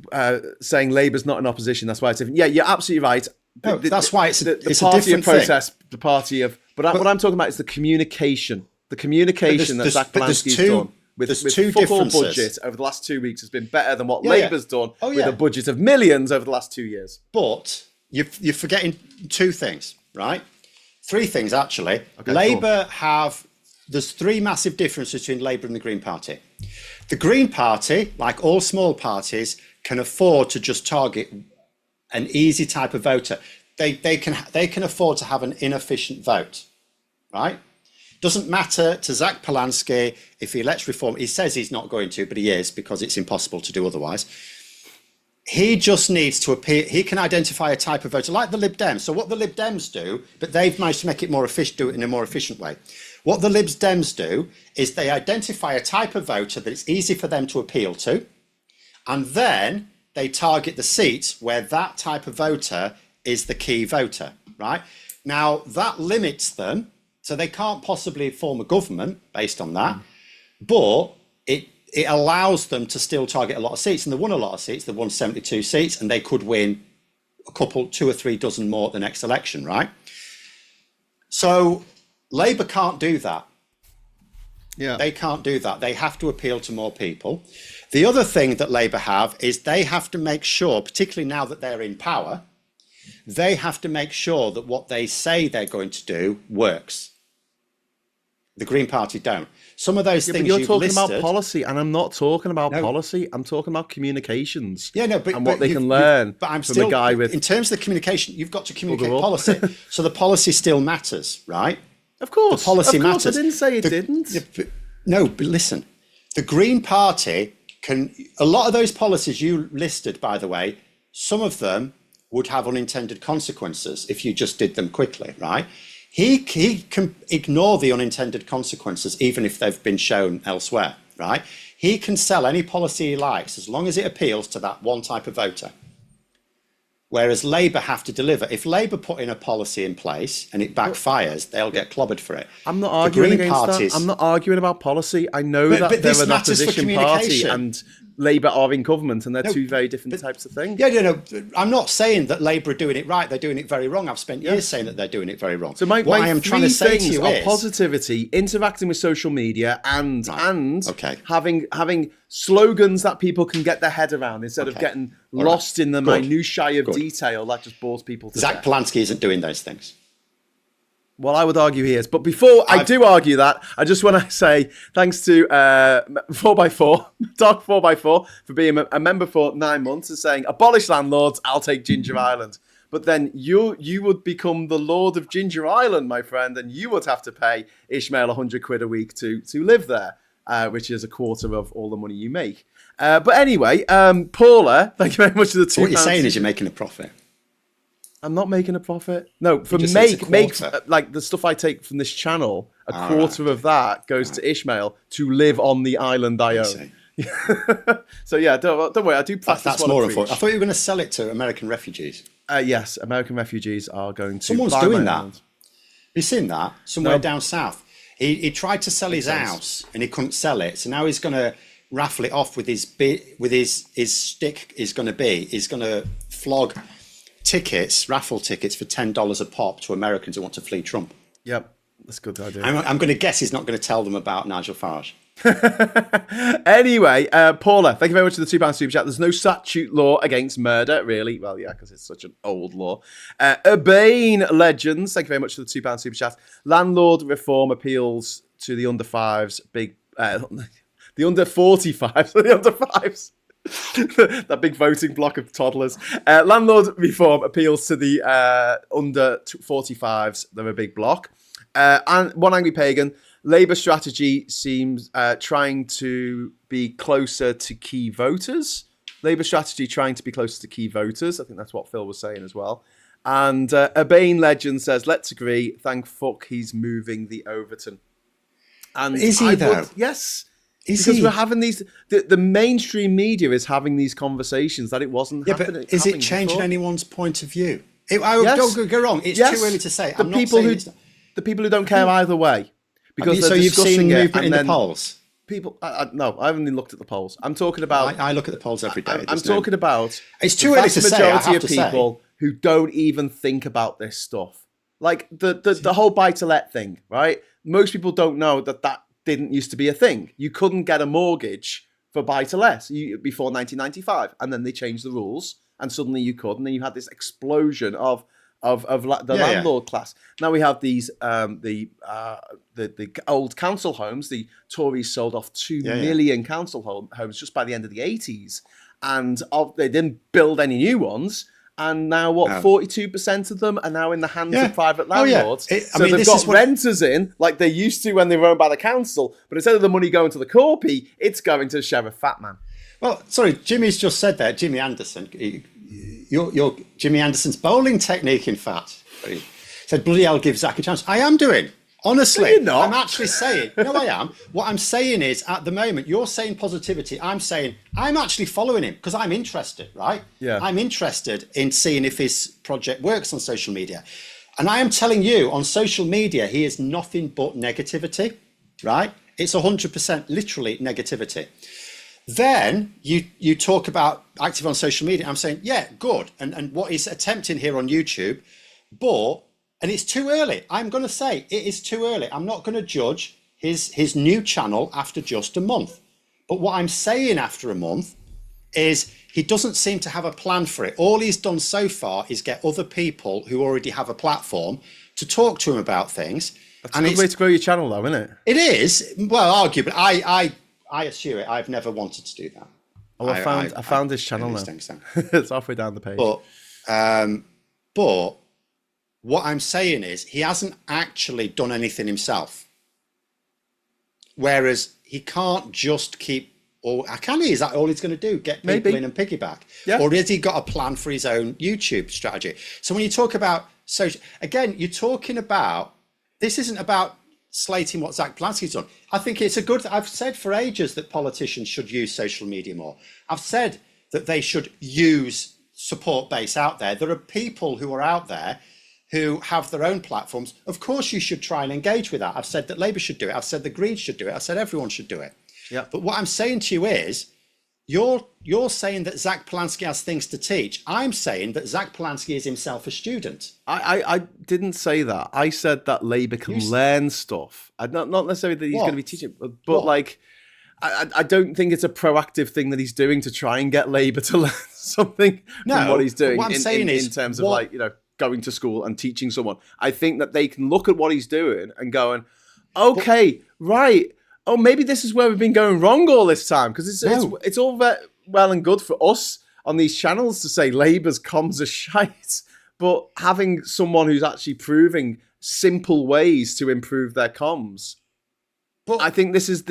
saying Labour's not in opposition. That's why it's different. Yeah, you're absolutely right. No, that's why it's the a party different of protest, thing. The party of. But what I'm talking about is the communication. The communication that Zack Polanski's done with fuck all budget over the last 2 weeks has been better than what Labour's done with a budget of millions over the last 2 years. But you're forgetting 2 things, right? 3 things, actually. Okay, Labour there's 3 massive differences between Labour and the Green Party. The Green Party, like all small parties, can afford to just target an easy type of voter. They can afford to have an inefficient vote, right? Doesn't matter to Zack Polanski if he lets reform. He says he's not going to, but he is, because it's impossible to do otherwise. He just needs to appear. He can identify a type of voter, like the Lib Dems. So what the Lib Dems do, but they've managed to make it more efficient, do it in a more efficient way. What the Lib Dems do is they identify a type of voter that it's easy for them to appeal to, and then they target the seats where that type of voter is the key voter, right? Now, that limits them, so they can't possibly form a government based on that, but it allows them to still target a lot of seats, and they won a lot of seats. They won 72 seats, and they could win a couple, 2 or 3 dozen more at the next election, right? So Labour can't do that. Yeah, they can't do that. They have to appeal to more people. The other thing that Labour have is they have to make sure, particularly now that they're in power, they have to make sure that what they say they're going to do works. The Green Party don't. Some of those things you're talking about policy, and I'm not talking about policy. I'm talking about communications. Yeah, no, but and what they can learn from a guy with. In terms of the communication, you've got to communicate policy, so the policy still matters, right? Of course, the policy matters. I didn't say it didn't. No, but listen, the Green Party can. A lot of those policies you listed, by the way, some of them would have unintended consequences if you just did them quickly, right? He can ignore the unintended consequences even if they've been shown elsewhere, right? He can sell any policy he likes as long as it appeals to that one type of voter. Whereas Labour have to deliver. If Labour put in a policy in place and it backfires, they'll get clobbered for it. I'm not arguing against that. I'm not arguing about policy. I know that they're an opposition party and Labour are in government, and they're two very different types of things. Yeah, I'm not saying that Labour are doing it right. They're doing it very wrong. I've spent years saying that they're doing it very wrong. So what I am trying to say to you is positivity, interacting with social media, and having slogans that people can get their head around instead of getting lost in the minutiae of detail that just bores people to Zack Polanski isn't doing those things. Well, I would argue he is. But before I do argue that, I just want to say thanks to 4x4, Doc 4x4, for being a member for 9 months and saying, abolish landlords, I'll take Ginger Island. But then you would become the Lord of Ginger Island, my friend, and you would have to pay Ishmael 100 quid a week to live there, which is a quarter of all the money you make. But anyway, Paula, thank you very much for the £2. So what you're saying is you're making a profit. I'm not making a profit. No, for like the stuff I take from this channel, a quarter of that goes to Ishmael to live on the island I own. So yeah, don't worry. I do practice. That's more important. I thought you were going to sell it to American refugees. Yes, American refugees are going to. Someone's doing that. Have you seen that? Somewhere down south. He tried to sell his house and he couldn't sell it. So now he's going to raffle it off with his stick. He's going to flog raffle tickets for $10 a pop to Americans who want to flee Trump. Yep, that's a good idea. I'm going to guess he's not going to tell them about Nigel Farage. Anyway, Paula, thank you very much for the £2 super chat. There's no statute law against murder, really. Well, yeah, because it's such an old law. Urbane Legends, thank you very much for the £2 super chat. Landlord reform appeals to the under fives. The under 45s, the under fives. That big voting block of toddlers. Landlord reform appeals to the under 45s. They're a big block. And One Angry Pagan, Labour strategy seems trying to be closer to key voters. Labour strategy trying to be closer to key voters. I think that's what Phil was saying as well. And Urbane Legend says, let's agree, thank fuck he's moving the Overton. And is he though? Yes. Because we're having these, the mainstream media is having these conversations that it wasn't happening. But is it changing anyone's point of view? Don't go wrong. It's too early to say. The people who don't care either way. Because so you've seen movement in the polls? People, no, I haven't even looked at the polls. I'm talking about. I look at the polls every day. I'm talking about. It's too early to say. The majority of people who don't even think about this stuff, like the whole buy-to-let thing, right? Most people don't know that didn't used to be a thing. You couldn't get a mortgage for buy-to-let before 1995, and then they changed the rules, and suddenly you could, and then you had this explosion of the landlord class. Now we have these the old council homes. The Tories sold off 2 million council homes just by the end of the 80s, and they didn't build any new ones. And now 42% of them are now in the hands of private landlords. They've got renters in, like they used to when they were owned by the council, but instead of the money going to the corpy, it's going to the Sheriff Fatman. Well, sorry, Jimmy's just said that. Jimmy Anderson, your Jimmy Anderson's bowling technique, in fact, he said, bloody hell, give Zack a chance. I am doing. Honestly, no, you're not. I'm actually saying, no, I am. What I'm saying is, at the moment, you're saying positivity. I'm saying, I'm actually following him because I'm interested, right? Yeah. I'm interested in seeing if his project works on social media. And I am telling you, on social media, he is nothing but negativity, right? It's 100% literally negativity. Then you talk about active on social media. I'm saying, yeah, good. And what he's attempting here on YouTube, and it's too early. I'm going to say it is too early. I'm not going to judge his new channel after just a month. But what I'm saying after a month is he doesn't seem to have a plan for it. All he's done so far is get other people who already have a platform to talk to him about things. That's a good way to grow your channel, though, isn't it? It is. Well, argue, but I assure it. I've never wanted to do that. Oh, I found this channel now. It's halfway down the page. But what I'm saying is he hasn't actually done anything himself. Whereas he can't just keep Or can he? Is that all he's going to do? Get people Maybe. in and piggyback? Yeah. Or has he got a plan for his own YouTube strategy? So when you talk about social, again, you're talking about, this isn't about slating what Zack Polanski's done. I think it's a good, I've said for ages that politicians should use social media more. I've said that they should use support base out there. There are people who are out there who have their own platforms. Of course, you should try and engage with that. I've said that Labour should do it. I've said the Greens should do it. I've said everyone should do it. Yeah. But what I'm saying to you is, you're saying that Zack Polanski has things to teach. I'm saying that Zack Polanski is himself a student. I didn't say that. I said that Labour can learn stuff. Not necessarily that he's going to be teaching, but like, I don't think it's a proactive thing that he's doing to try and get Labour to learn something from what he's doing. What I'm saying is, in terms of like, going to school and teaching someone. I think that they can look at what he's doing and going, okay, right. Oh, maybe this is where we've been going wrong all this time, because it's all well and good for us on these channels to say Labour's comms are shite, but having someone who's actually proving simple ways to improve their comms, but I think this is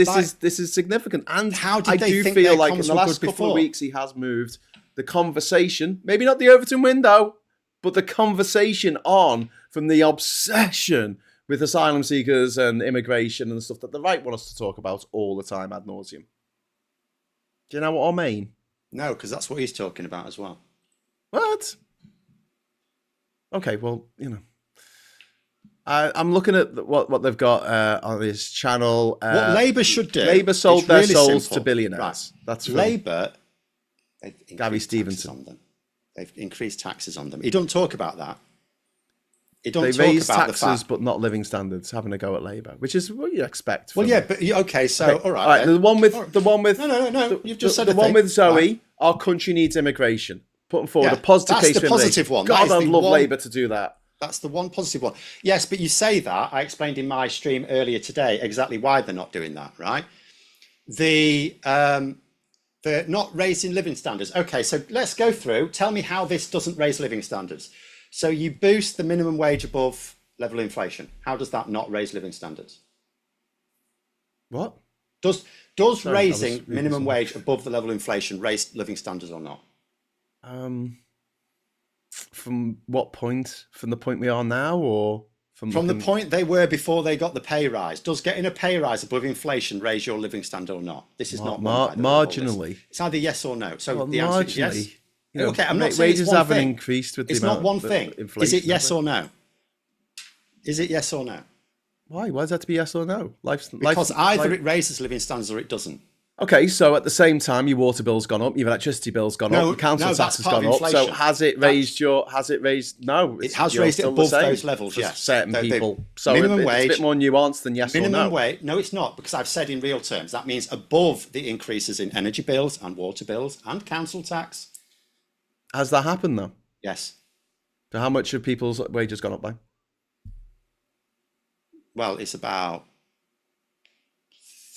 significant. And how did I they do think feel their like comms in the were last good couple before? of weeks he has moved the conversation, maybe not the Overton window, but the conversation on from the obsession with asylum seekers and immigration and stuff that the right want us to talk about all the time ad nauseum. Do you know what I mean? No, because that's what he's talking about as well. What? Okay, well, I'm looking at what they've got on this channel. What Labour should do. Labour sold their really souls simple. to billionaires. Right. That's from Labour. They've Gary increased Stevenson. taxes on them. They've increased taxes on them. He don't talk about that. He don't They talk raise about taxes, the fact. but not living standards. Having a go at Labour, which is what you expect. Well, from- yeah, but okay. So Okay, all right. Then. The one with No. You've just said the a one thing. with Zoe. Right. Our country needs immigration. Putting forward Yeah, a positive that's case the for immigration. positive one. That God, is I'd the love one- Labour to do that. That's the one positive one. Yes, but you say that. I explained in my stream earlier today exactly why they're not doing that, right? They're not raising living standards. Okay, so let's go through. Tell me how this doesn't raise living standards. So you boost the minimum wage above level inflation. How does that not raise living standards? What? Does Sorry, I was raising reading minimum something. wage above the level of inflation raise living standards or not? From what point? From the point we are now, or from From the looking- point they were before they got the pay rise, does getting a pay rise above inflation raise your living standard or not? This is not one by the way, all this. marginally. It's either yes or no. So Well, the answer is yes. marginally. Okay, I'm not saying it's wages one haven't thing. increased with the It's amount not one of thing. inflation. Is it yes have or no? Is it yes or no? Why? Why does that have to be yes or no? Because either it raises living standards or it doesn't. Okay, so at the same time, your water bill's gone up, your electricity bill's gone No, up, your council no, tax that's has part gone of up. So inflation. has it raised? No, It has you're raised it still the above same those levels, for yes. certain The people. So minimum it's a wage- bit more nuanced than yes or Minimum no. wage? No, it's not, because I've said in real terms that means above the increases in energy bills and water bills and council tax. Has that happened though? Yes. So how much have people's wages gone up by? Well, it's about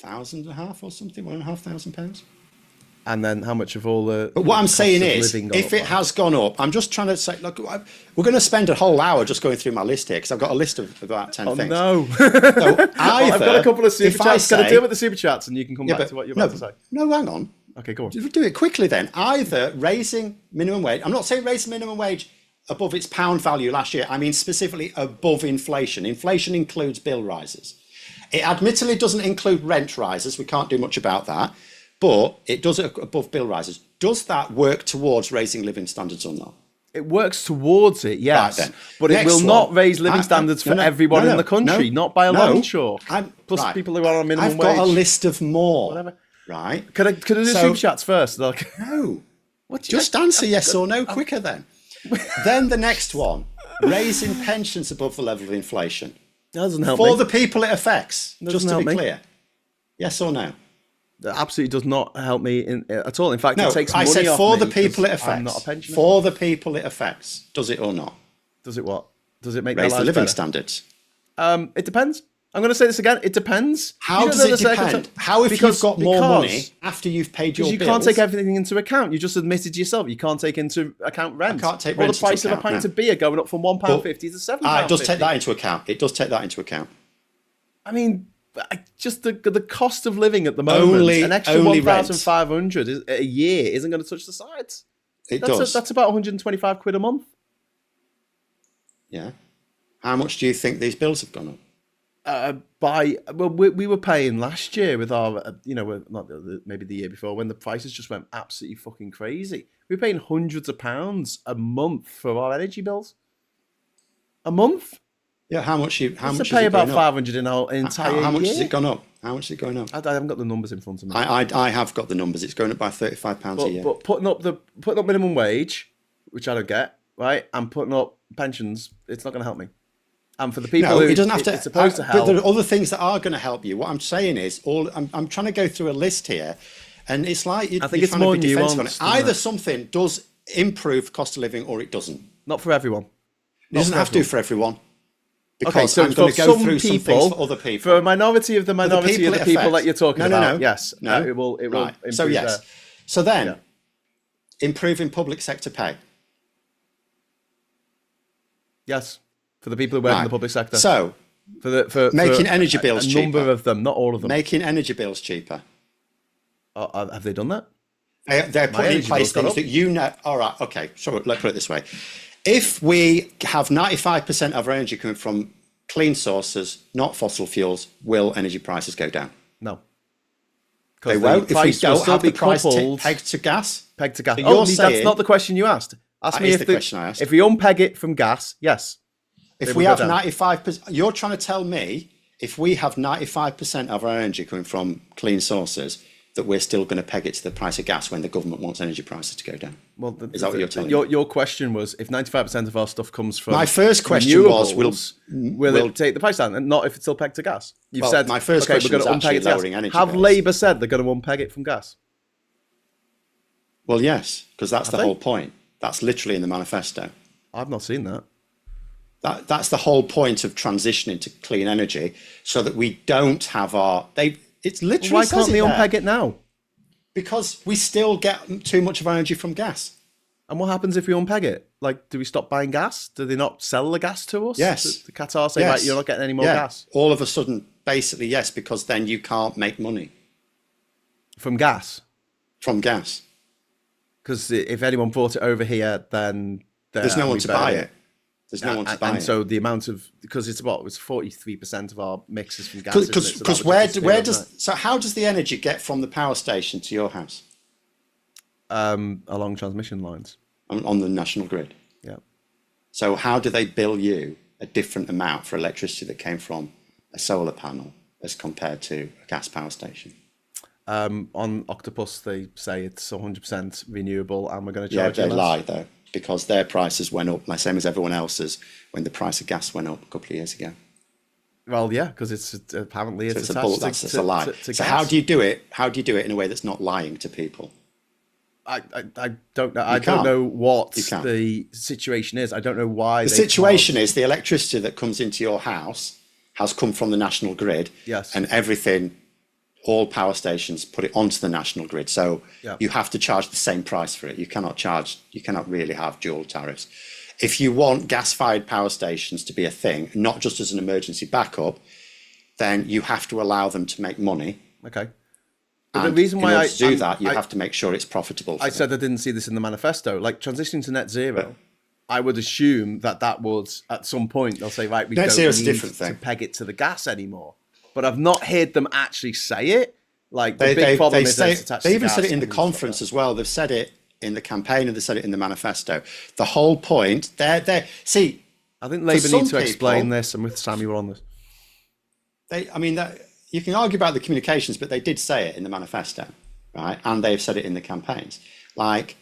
£1,500 or something, £1,500. And then how much of all the? But what I'm cost saying of is, living gone if up it by? has gone up, I'm just trying to say, look, we're going to spend a whole hour just going through my list here because I've got a list of about 10 Oh things. no! So Well, I've got a couple of super if I chats. Going to say- deal with the super chats, and you can come Yeah, back but to what you're no, about to say. No, hang on. Okay, go on. Do it quickly then. Either raising minimum wage. I'm not saying raising minimum wage above its pound value last year. I mean specifically above inflation. Inflation includes bill rises. It admittedly doesn't include rent rises. We can't do much about that. But it does it above bill rises. Does that work towards raising living standards or not? It works towards it, yes, Right then. but it Next will not one. raise living standards for everyone in the country, not by a long chalk. Plus right. people who are on minimum I've wage. got a list of more. Whatever. Right? Could I do So- super chats first? Like, No. what do you- Just answer yes or no quicker then. Then the next one, raising pensions above the level of inflation. That doesn't help For me. the people it affects, Doesn't just to help be me. clear. Yes or no? That absolutely does not help me at all. In fact, No, it takes I money said off for me the people it 'cause affects. I'm not a pensioner. For the people it affects. Does it or not? Does it what? Does it make their Raise the lives living better? standards. It depends. I'm going to say this again. It depends. How You don't does know it the depend? circumstance- How if Because- you've got more because- money after you've paid your Because you bills? can't take everything into account. You just admitted yourself you can't take into account rent. I can't take or rent the price into of a account, pint no. of beer going up from £1.50 to £7.50. It does take that into account. It does take that into account. I mean, just the cost of living at the moment, an extra 1,500 a year isn't going to touch the sides. That's about 125 quid a month. Yeah. How much do you think these bills have gone up? We were paying last year with our, maybe the year before, when the prices just went absolutely fucking crazy. We were paying hundreds of pounds a month for our energy bills. A month? Yeah, how much pay about 500 in our entire year. How much has it gone up? How much is it going up? I haven't got the numbers in front of me. I have got the numbers. It's going up by £35 a year. But putting up minimum wage, which I don't get, right, and putting up pensions, it's not going to help me. And for the people who it doesn't have to. It's supposed to help. But there are other things that are going to help you. What I'm saying is, I'm trying to go through a list here, and it's like I think it's more nuanced. Either something does improve cost of living, or it doesn't. Not for everyone. It doesn't have to for everyone. Because I'm going to go through some things for other people. For a minority of the people that you're talking about, yes. No, it will right. Improve. So yes. So then, improving public sector pay. Yes, for the people who work in the public sector. So, for making energy bills cheaper. A number of them, not all of them. Making energy bills cheaper. Have they done that? They're putting in place things that you know. All right, okay. So let's put it this way. If we have 95% of our energy coming from clean sources, not fossil fuels, will energy prices go down? No. They won't. If we don't have the price pegged to gas? Pegged to gas. So that's not the question you asked. Ask me if the question I asked. If we unpeg it from gas, yes. If we have 95%, you're trying to tell me if we have 95% of our energy coming from clean sources, that we're still going to peg it to the price of gas when the government wants energy prices to go down? Well, is that what you're telling me? Your question was, if 95% of our stuff comes from my first question was, will it take the price down, and not if it's still pegged to gas? You've said my first question was actually lowering energy. Have Labour said they're going to unpeg it from gas? Well, yes, because that's the whole point. That's literally in the manifesto. I've not seen that. That's the whole point of transitioning to clean energy, so that we don't have it's literally. Why can't they unpeg it now? Because we still get too much of our energy from gas. And what happens if we unpeg it? Like, do we stop buying gas? Do they not sell the gas to us? Yes. The Qatar say, right, you're not getting any more gas? All of a sudden, basically, yes, because then you can't make money. From gas? From gas. Because if anyone brought it over here, then there's no one to buy it. There's no one to buy it. And so the amount of, because it's 43% of our mix is from gas. Because so how does the energy get from the power station to your house? Along transmission lines. On the national grid. Yeah. So how do they bill you a different amount for electricity that came from a solar panel as compared to a gas power station? On Octopus, they say it's 100% renewable, and we're going to charge. Yeah, they lie though, because their prices went up, like same as everyone else's, when the price of gas went up a couple of years ago. Well, yeah, because it's apparently it's a lie. So how do you do it? How do you do it in a way that's not lying to people? I don't know. I don't know what the situation is. I don't know why. The situation is the electricity that comes into your house has come from the national grid. Yes. And everything, all power stations put it onto the national grid. So you have to charge the same price for it. You cannot really have dual tariffs. If you want gas-fired power stations to be a thing, not just as an emergency backup, then you have to allow them to make money. Okay. But the reason why to do that, you have to make sure it's profitable. I said I didn't see this in the manifesto. Like transitioning to net zero, I would assume that would, at some point, they'll say, right, we don't need to peg it to the gas anymore. But I've not heard them actually say it. Like the big problem is it's attached to gas. They even said it in the conference as well. They've said it in the campaign and they said it in the manifesto. The whole point, see. I think Labour need to explain this, and with Sammy we're on this. You can argue about the communications, but they did say it in the manifesto, right? And they've said it in the campaigns. Like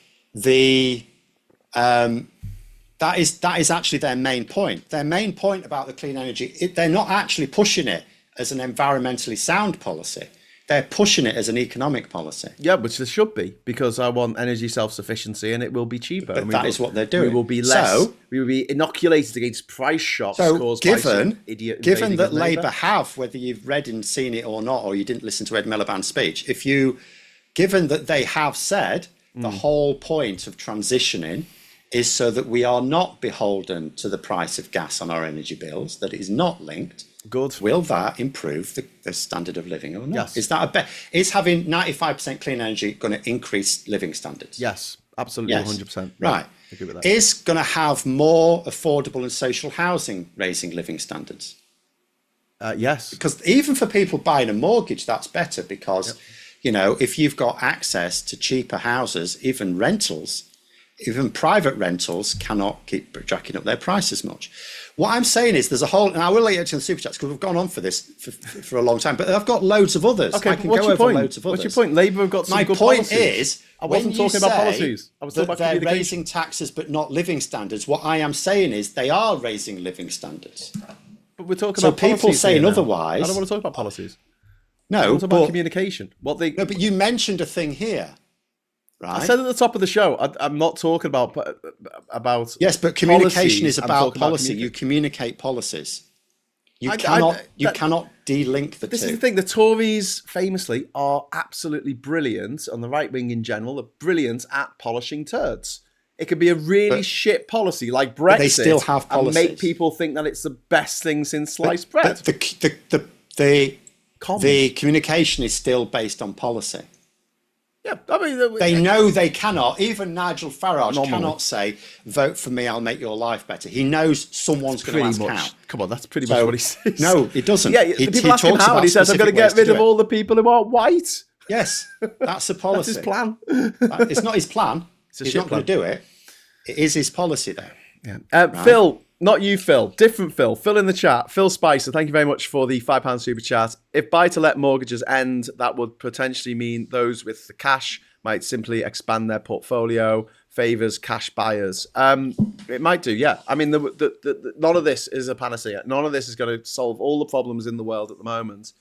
that is actually their main point. Their main point about the clean energy, they're not actually pushing it as an environmentally sound policy. They're pushing it as an economic policy. Yeah, which there should be, because I want energy self-sufficiency and it will be cheaper. But that is what they're doing. We will be we will be inoculated against price shocks caused by some idiot. Given that Labour have, whether you've read and seen it or not, or you didn't listen to Ed Miliband's speech, given that they have said the whole point of transitioning is so that we are not beholden to the price of gas on our energy bills, that it is not linked. Good. Will that improve the standard of living or not? Yes. Is that is having 95% clean energy going to increase living standards? Yes, absolutely, Yes. 100%. Right. I agree with that. Is going to have more affordable and social housing raising living standards? Yes. Because even for people buying a mortgage, that's better because, you know, if you've got access to cheaper houses, even rentals, even private rentals cannot keep jacking up their prices much. What I'm saying is there's a whole, and I will let you to the super chats because we've gone on for this for a long time, but I've got loads of others. Okay, I can what's go your over point? loads of others. What's your point? Labour have got some My good point policies. is, I wasn't when you talking about say policies. I was talking that about they're communication. raising taxes but not living standards, what I am saying is they are raising living standards. But we're talking So about policies people saying here now. otherwise. I don't want to talk about policies. I No, want to talk about but, communication. What they. no, but you mentioned a thing here, right? I said at the top of the show, I'm not talking about Yes, but communication policies. is I'm about talking policy. You communicate policies. You cannot de-link the This two. is the thing. The Tories famously are absolutely brilliant, and the right wing in general are brilliant at polishing turds. It could be a really shit policy like Brexit, they still have and make policies. people think that it's the best thing since sliced bread. The communication is still based on policy. Yeah, I mean, They know they cannot. Even Nigel Farage Normally. cannot say, "Vote for me, I'll make your life better." He knows someone's going to ask much. how. Come on, that's pretty much what he says. No, it doesn't. Yeah, He people ask him talks how, and about he says, "I'm going to specific get ways to rid do of it." all the people who aren't white." Yes, that's a policy. That's his plan. It's not his plan. It's a He's shit not going to do it. It is his policy, though. Yeah. Phil, not you, Phil. Different Phil. Phil in the chat. Phil Spicer, thank you very much for the £5 super chat. If buy-to-let mortgages end, that would potentially mean those with the cash might simply expand their portfolio, favours cash buyers. It might do, yeah. I mean, none of this is a panacea. None of this is going to solve all the problems in the world at the moment.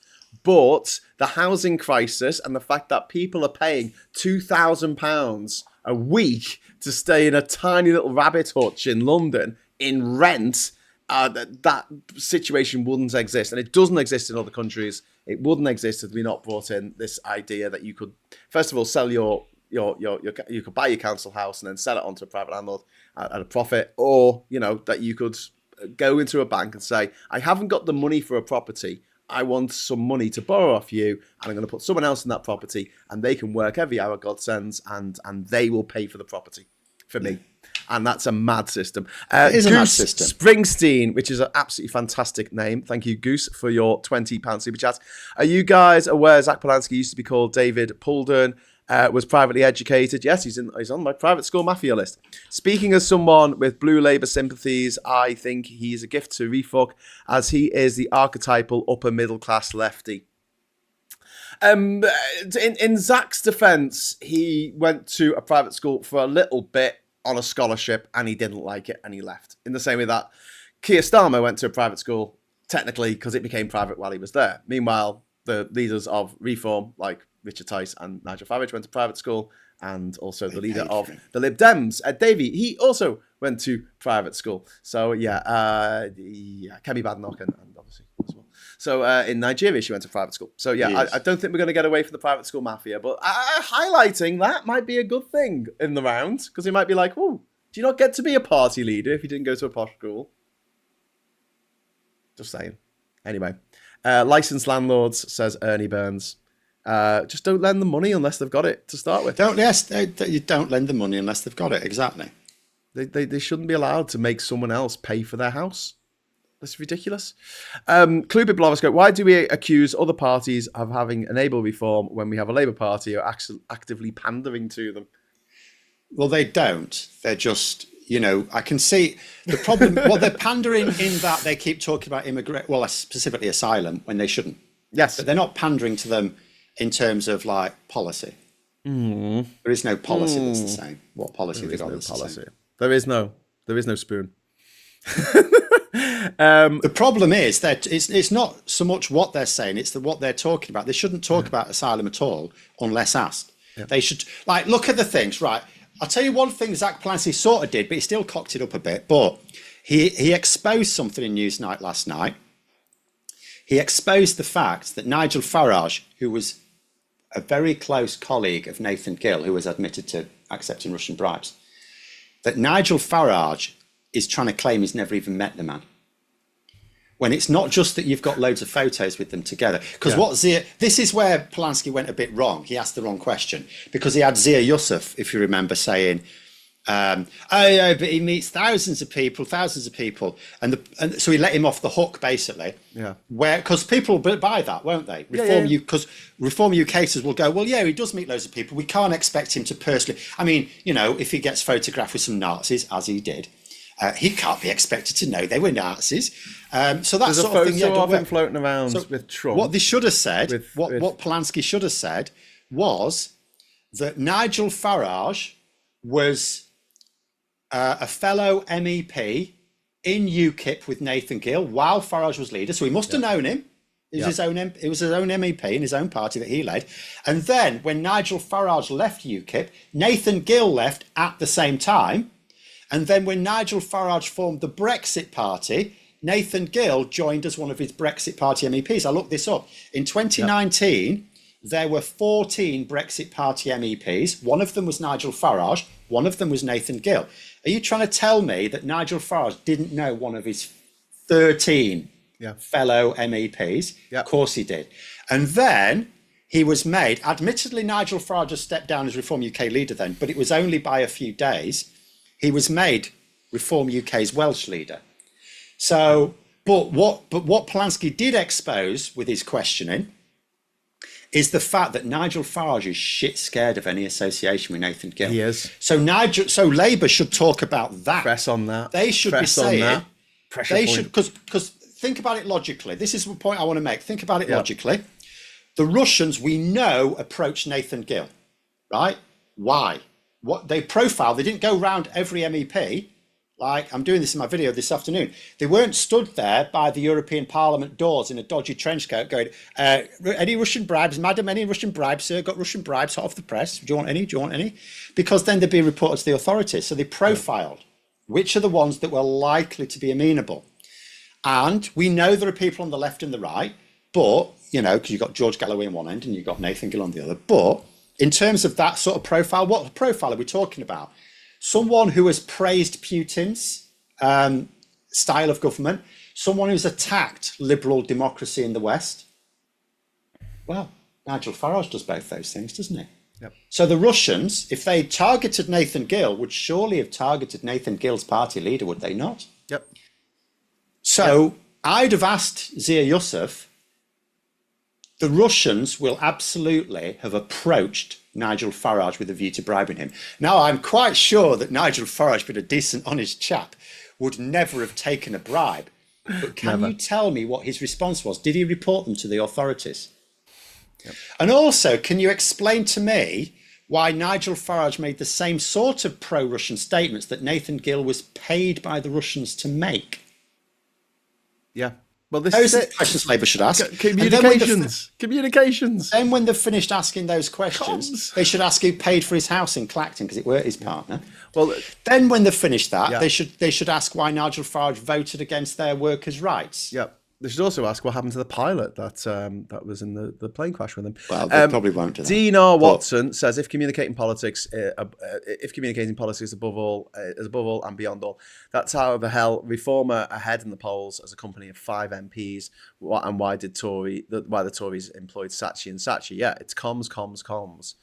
But the housing crisis and the fact that people are paying £2,000 a week to stay in a tiny little rabbit hutch in London in rent, that situation wouldn't exist. And it doesn't exist in other countries. It wouldn't exist if we not brought in this idea that you could, first of all, sell you could buy your council house and then sell it onto a private landlord at a profit, or, you know, that you could go into a bank and say, I haven't got the money for a property. I want some money to borrow off you, and I'm going to put someone else in that property, and they can work every hour God sends, and they will pay for the property for me. And that's a mad system. It is a mad system. Springsteen, which is an absolutely fantastic name. Thank you, Goose, for your £20 super chat. Are you guys aware Zack Polanski used to be called David Puldern? Was privately educated. Yes, he's on my private school mafia list. Speaking as someone with blue Labour sympathies, I think he's a gift to refuck, as he is the archetypal upper middle class lefty. In Zack's defence, he went to a private school for a little bit on a scholarship, and he didn't like it, and he left. In the same way that Keir Starmer went to a private school, technically, because it became private while he was there. Meanwhile, the leaders of Reform, like Richard Tice and Nigel Farage, went to private school, and also the leader of the Lib Dems, Ed Davey, he also went to private school. So Kemi Badenoch and obviously as well. So in Nigeria, she went to private school. So yeah, I don't think we're going to get away from the private school mafia, but highlighting that might be a good thing in the round, because it might be like, oh, do you not get to be a party leader if you didn't go to a posh school? Just saying. Anyway, licensed landlords, says Ernie Burns. Just don't lend them money unless they've got it to start with. You don't lend the money unless they've got it. Exactly. They shouldn't be allowed to make someone else pay for their house. That's ridiculous. Clubby Blavoscope, why do we accuse other parties of having enabled reform when we have a Labour Party who are actively pandering to them? Well, they don't. They're just, you know, I can see the problem. Well, they're pandering in that they keep talking about specifically asylum, when they shouldn't. Yes. But they're not pandering to them in terms of like policy. There is no policy that's the same. What policy have they got that's the same? There is no spoon. The problem is that it's not so much what they're saying, it's what they're talking about. They shouldn't talk about asylum at all unless asked. Yeah. They should, like, look at the things, right? I'll tell you one thing Zack Polanski sort of did, but he still cocked it up a bit. But he exposed something in Newsnight last night. He exposed the fact that Nigel Farage, who was a very close colleague of Nathan Gill, who was admitted to accepting Russian bribes, that Nigel Farage is trying to claim he's never even met the man. When it's not just that you've got loads of photos with them together. Because this is where Polanski went a bit wrong. He asked the wrong question, because he had Zia Yusuf, if you remember, saying, oh yeah, but he meets thousands of people, and so he let him off the hook, basically. Yeah. Because people will buy that, won't they? Because Reform UKers will go, well, yeah, he does meet loads of people. We can't expect him to personally. I mean, you know, if he gets photographed with some Nazis, as he did, he can't be expected to know they were Nazis. So that There's sort a of thing. photo of him floating around with Trump. What they should have said, what Polanski should have said, was that Nigel Farage was a fellow MEP in UKIP with Nathan Gill while Farage was leader, so he must have known him. It was his own MEP in his own party that he led. And then when Nigel Farage left UKIP, Nathan Gill left at the same time. And then when Nigel Farage formed the Brexit Party, Nathan Gill joined as one of his Brexit Party MEPs. I looked this up. In 2019, there were 14 Brexit Party MEPs. One of them was Nigel Farage. One of them was Nathan Gill. Are you trying to tell me that Nigel Farage didn't know one of his 13 fellow MEPs? Of course he did. And then he was made, admittedly, Nigel Farage has stepped down as Reform UK leader then, but it was only by a few days. He was made Reform UK's Welsh leader. So, but what Polanski did expose with his questioning is the fact that Nigel Farage is shit scared of any association with Nathan Gill. He is. So Labour should talk about that. Press on that. They should Press be saying, on that. Pressure they point. should, because think about it logically. This is the point I want to make. Think about it logically. The Russians, we know, approached Nathan Gill, right? Why? What they profiled, they didn't go round every MEP. Like, I'm doing this in my video this afternoon. They weren't stood there by the European Parliament doors in a dodgy trench coat going, any Russian bribes, madam, any Russian bribes, sir, got Russian bribes hot off the press. Do you want any? Do you want any? Because then they'd be reported to the authorities. So they profiled which are the ones that were likely to be amenable. And we know there are people on the left and the right, but, you know, because you've got George Galloway on one end and you've got Nathan Gill on the other. But in terms of that sort of profile, what profile are we talking about? Someone who has praised Putin's style of government, someone who's attacked liberal democracy in the West. Well, Nigel Farage does both those things, doesn't he? Yep. So the Russians, if they targeted Nathan Gill, would surely have targeted Nathan Gill's party leader, would they not? Yep. So I'd have asked Zia Yusuf, the Russians will absolutely have approached Nigel Farage with a view to bribing him. Now, I'm quite sure that Nigel Farage, being a decent, honest chap, would never have taken a bribe. But can you tell me what his response was? Did he report them to the authorities? Yep. And also, can you explain to me why Nigel Farage made the same sort of pro-Russian statements that Nathan Gill was paid by the Russians to make? Yeah. Well, this those is are the questions Labour should ask. Communications. Then when they've finished asking those questions, they should ask who paid for his house in Clacton, because it were his partner. Well, then when they've finished that, they should ask why Nigel Farage voted against their workers' rights. Yeah. They should also ask what happened to the pilot that was in the plane crash with them. Well, they probably won't do that. Dean R. Watson says if communicating politics is above all and beyond all, that's how the hell Reformer ahead in the polls as a company of 5 MPs. And why the Tories employed Saatchi and Saatchi? Yeah, it's comms.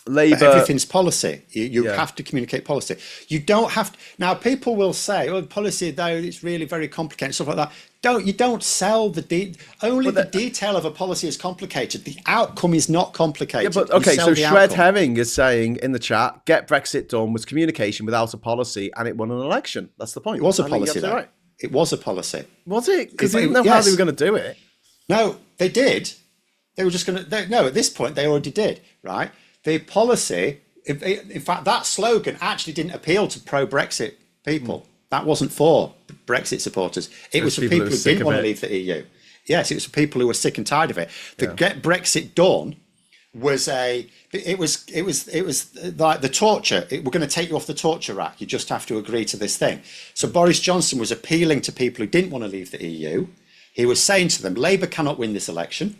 Labour, but everything's policy. You have to communicate policy. You don't have to. Now, people will say, "Oh, policy though it's really very complicated," stuff like that. You don't sell the detail of a policy is complicated. The outcome is not complicated. Yeah, but okay. So Shred Herring is saying in the chat, "Get Brexit done" was communication without a policy, and it won an election. That's the point. It was a policy, though. Right. It was a policy. Was it? Because they didn't know how they were going to do it. No, they did. They were just going to. No, at this point, they already did. Right. The policy, in fact, that slogan actually didn't appeal to pro-Brexit people. That wasn't for Brexit supporters. It was for people who didn't want to leave the EU. Yes, it was for people who were sick and tired of it. The Get Brexit Done was it was like the torture. We're going to take you off the torture rack. You just have to agree to this thing. So Boris Johnson was appealing to people who didn't want to leave the EU. He was saying to them, Labour cannot win this election.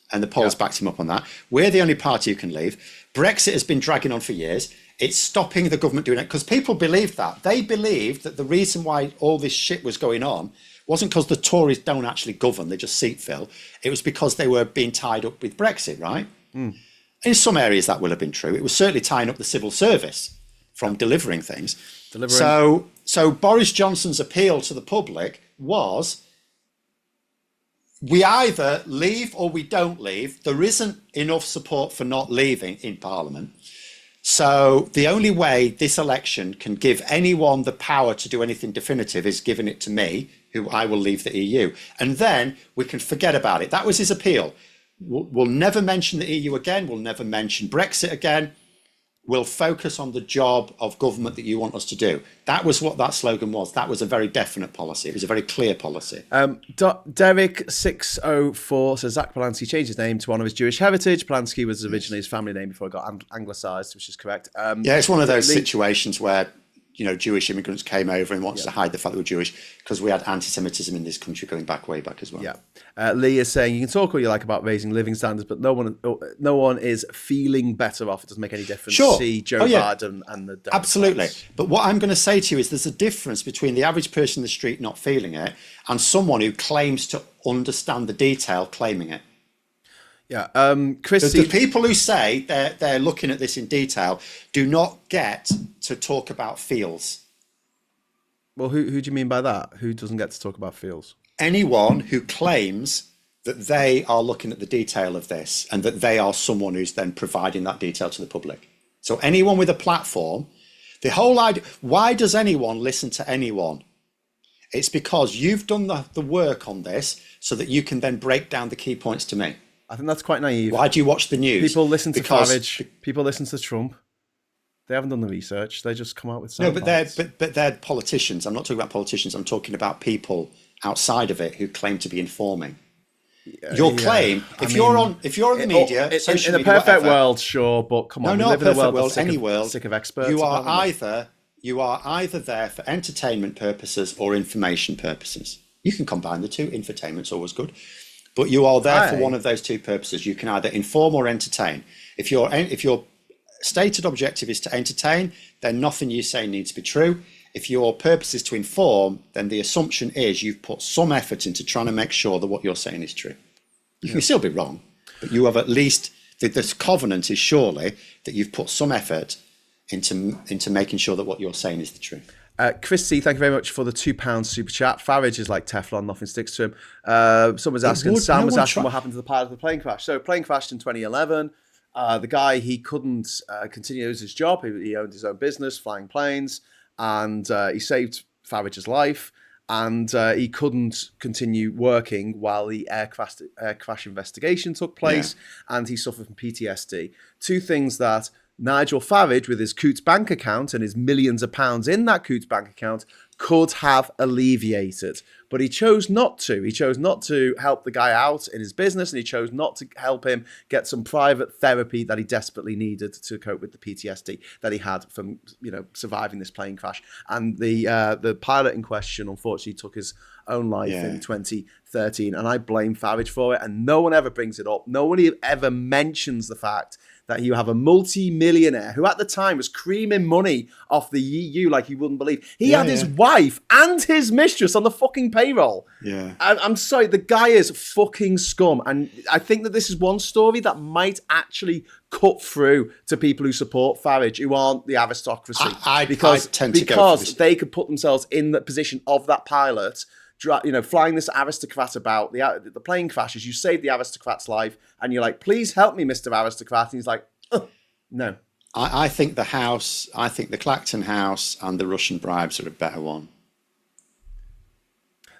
And the polls backed him up on that. We're the only party who can leave. Brexit has been dragging on for years. It's stopping the government doing it, because people believed that. They believed that the reason why all this shit was going on wasn't because the Tories don't actually govern, they just seat fill. It was because they were being tied up with Brexit, right? In some areas that will have been true. It was certainly tying up the civil service from delivering things. So Boris Johnson's appeal to the public was, we either leave or we don't leave. There isn't enough support for not leaving in Parliament. So the only way this election can give anyone the power to do anything definitive is giving it to me, who I will leave the EU. And then we can forget about it. That was his appeal. We'll never mention the EU again. We'll never mention Brexit again. We'll focus on the job of government that you want us to do. That was what that slogan was. That was a very definite policy. It was a very clear policy. Derek604 says Zack Polanski changed his name to honour his Jewish heritage. Polanski was originally his family name before it got anglicised, which is correct. Yeah, it's one of those situations where, you know, Jewish immigrants came over and wants to hide the fact that we're Jewish, because we had anti-Semitism in this country going back way back as well. Yeah. Lee is saying, you can talk all you like about raising living standards, but no one is feeling better off. It doesn't make any difference. Sure. See Joe Biden and the Democrats. Absolutely. But what I'm going to say to you is there's a difference between the average person in the street not feeling it and someone who claims to understand the detail claiming it. Yeah, Chris. The people who say they're looking at this in detail do not get to talk about feels. Well, who do you mean by that? Who doesn't get to talk about feels? Anyone who claims that they are looking at the detail of this and that they are someone who's then providing that detail to the public. So anyone with a platform, the whole idea, why does anyone listen to anyone? It's because you've done the work on this so that you can then break down the key points to me. I think that's quite naive. Why do you watch the news? People listen to Farage. People listen to Trump. They haven't done the research. They just come out with no, but they're politicians. I'm not talking about politicians. I'm talking about people outside of it who claim to be informing. Your claim, if you're on the media, in a perfect world, sure, but come on, no, we live in a world sick of experts. You are either there for entertainment purposes or information purposes. You can combine the two. Infotainment's always good. But you are there for one of those two purposes. You can either inform or entertain. If your stated objective is to entertain, then nothing you say needs to be true. If your purpose is to inform, then the assumption is you've put some effort into trying to make sure that what you're saying is true. You can still be wrong, but you have at least, this covenant is surely that you've put some effort into making sure that what you're saying is the truth. Chris C, thank you very much for the £2 super chat. Farage is like Teflon, nothing sticks to him. Someone's asking, Sam was asking what happened to the pilot of the plane crash. So plane crashed in 2011. The guy, he couldn't continue his job. He owned his own business, flying planes, and he saved Farage's life. And he couldn't continue working while the air crash investigation took place, and he suffered from PTSD. Two things that Nigel Farage, with his Coutts bank account and his millions of pounds in that Coutts bank account, could have alleviated. But he chose not to. He chose not to help the guy out in his business, and he chose not to help him get some private therapy that he desperately needed to cope with the PTSD that he had from, surviving this plane crash. And the pilot in question, unfortunately, took his own life in 2013, and I blame Farage for it. And no one ever brings it up. No one ever mentions the fact that you have a multi-millionaire who at the time was creaming money off the EU like you wouldn't believe. He had his wife and his mistress on the fucking payroll. Yeah. I'm sorry, the guy is fucking scum. And I think that this is one story that might actually cut through to people who support Farage, who aren't the aristocracy. Because they could put themselves in the position of that pilot, flying this aristocrat about the plane crashes. You save the aristocrat's life, and you're like, "Please help me, Mr. Aristocrat." And he's like, "No." I think the Clacton House and the Russian bribes are a better one.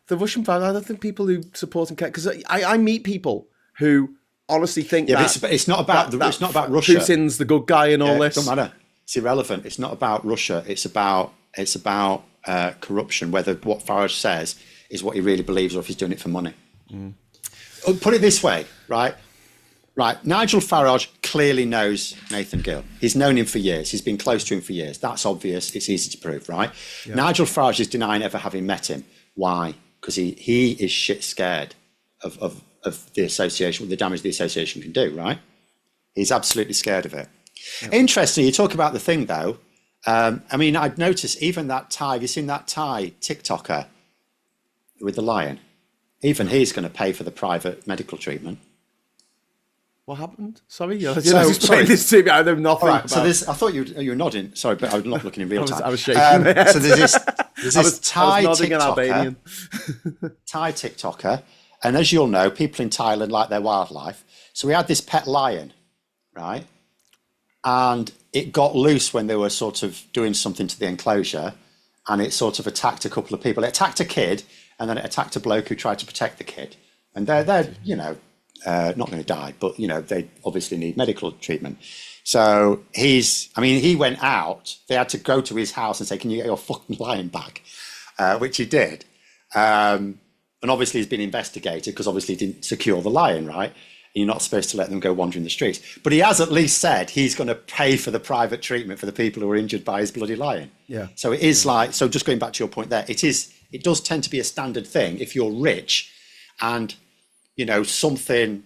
The Russian bribes. I don't think people who support him care, because I meet people who honestly think but it's not about it's not about Russia. Putin's the good guy in all this. It doesn't matter. It's irrelevant. It's not about Russia. It's about corruption. Whether what Farage says is what he really believes, or if he's doing it for money. Put it this way, right? Nigel Farage clearly knows Nathan Gill. He's known him for years. He's been close to him for years. That's obvious. It's easy to prove, right? Yeah. Nigel Farage is denying ever having met him. Why? Because he is shit scared of the association, the damage the association can do, right? He's absolutely scared of it. Interesting. You talk about the thing though. I mean, I'd noticed even that Thai. Have you seen that Thai TikToker with the lion? Even he's going to pay for the private medical treatment. What happened? Sorry, you So- explain sorry. this to me. I know nothing All right. about. So there's. I thought you were nodding. Sorry, but I was not looking in real time. I was shaking my head. So there's this. There's I this was Thai nodding in TikToker. Albanian. Thai TikToker, and as you'll know, people in Thailand like their wildlife. So we had this pet lion, right? And it got loose when they were sort of doing something to the enclosure, and it sort of attacked a couple of people. It attacked a kid, and then it attacked a bloke who tried to protect the kid. And they're not going to die, but they obviously need medical treatment. So he went out. They had to go to his house and say, "Can you get your fucking lion back?" Which he did. And obviously he's been investigated because obviously he didn't secure the lion, right? You're not supposed to let them go wandering the streets. But he has at least said he's going to pay for the private treatment for the people who are injured by his bloody lion. Yeah. So it is so just going back to your point there, it does tend to be a standard thing if you're rich and, something.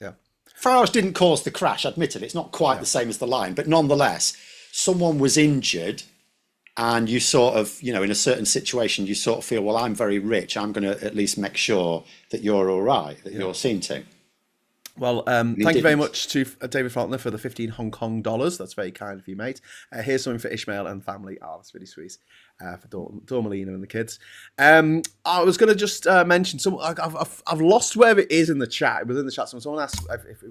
Yeah. Farage didn't cause the crash, admitted. It's not quite the same as the lion, but nonetheless, someone was injured and you sort of, in a certain situation, you sort of feel, well, I'm very rich. I'm going to at least make sure that you're all right, that you're seen to. Well, thank you very much to David Faulkner for the 15 Hong Kong dollars. That's very kind of you, mate. Here's something for Ishmael and family. Oh, that's really sweet. For Dormelina and the kids. I was going to just mention some. I've lost where it is in the chat. It was in the chat. Someone asked if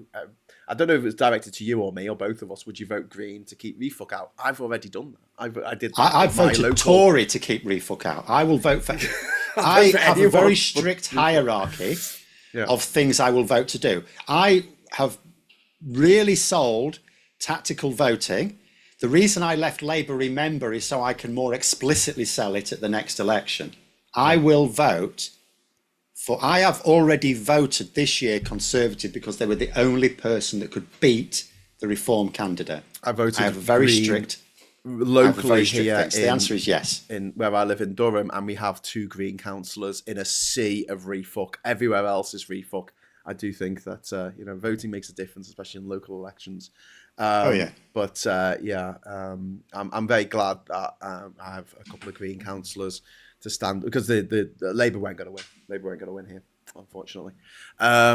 I don't know if it was directed to you or me or both of us. Would you vote Green to keep refuck out? I've already done that. I did. That I voted Tory to keep refuck out. I will vote for. I have a very strict hierarchy. Of things I will vote to do. I have really sold tactical voting. The reason I left Labour, remember, is so I can more explicitly sell it at the next election. I will vote for, I have already voted this year Conservative because they were the only person that could beat the Reform candidate. I voted. I have a very Green strict. locally here. The answer is yes. In where I live in Durham, and we have 2 Green councillors in a sea of refuck. Everywhere else is refuck. I do think that voting makes a difference, especially in local elections. But I'm very glad that I have a couple of Green councillors to stand, because the Labour weren't going to win. Labour weren't going to win here, unfortunately. I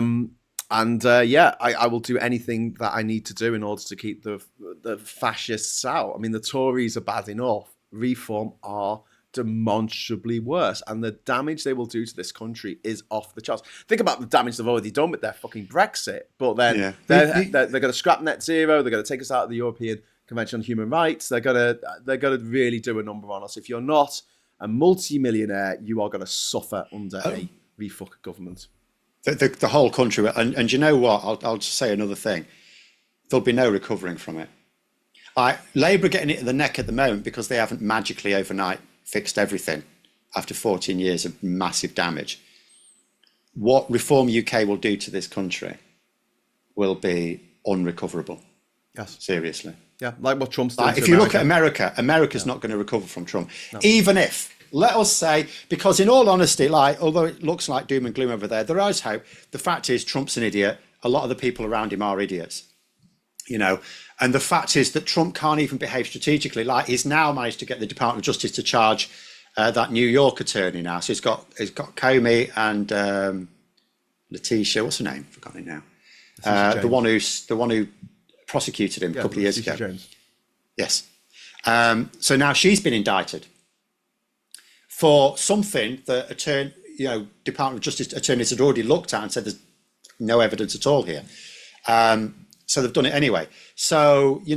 will do anything that I need to do in order to keep the fascists out. I mean, the Tories are bad enough. Reform are demonstrably worse, and the damage they will do to this country is off the charts. Think about the damage they've already done with their fucking Brexit. But then they're going to scrap net zero. They're going to take us out of the European Convention on Human Rights. They're going to really do a number on us. If you're not a multi-millionaire, you are going to suffer under a refuck government. The whole country, and you know what? I'll just say another thing. There'll be no recovering from it. Labour are getting it in the neck at the moment because they haven't magically overnight fixed everything after 14 years of massive damage. What Reform UK will do to this country will be unrecoverable. Yes, seriously. Yeah, like what Trump's doing. If you look at America's not going to recover from Trump, even if. Let us say, because in all honesty, although it looks like doom and gloom over there is hope. The fact is, Trump's an idiot. A lot of the people around him are idiots, And the fact is that Trump can't even behave strategically. He's now managed to get the Department of Justice to charge that New York attorney now. So he's got Comey and Letitia. What's her name? Forgotten it now. The one who prosecuted him a couple of years ago. Jones. Yes. So now she's been indicted for something that Department of Justice attorneys had already looked at and said there's no evidence at all here. So they've done it anyway. So, you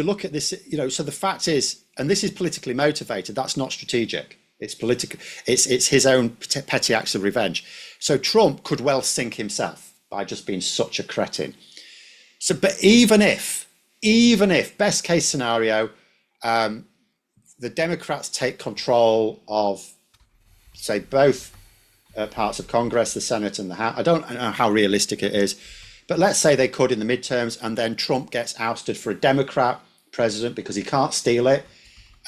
look at this, so the fact is, and this is politically motivated, that's not strategic. It's political. It's his own petty acts of revenge. So Trump could well sink himself by just being such a cretin. So, but even if, best case scenario, the Democrats take control of, say, both parts of Congress, the Senate and the House. I don't know how realistic it is, but let's say they could in the midterms, and then Trump gets ousted for a Democrat president because he can't steal it.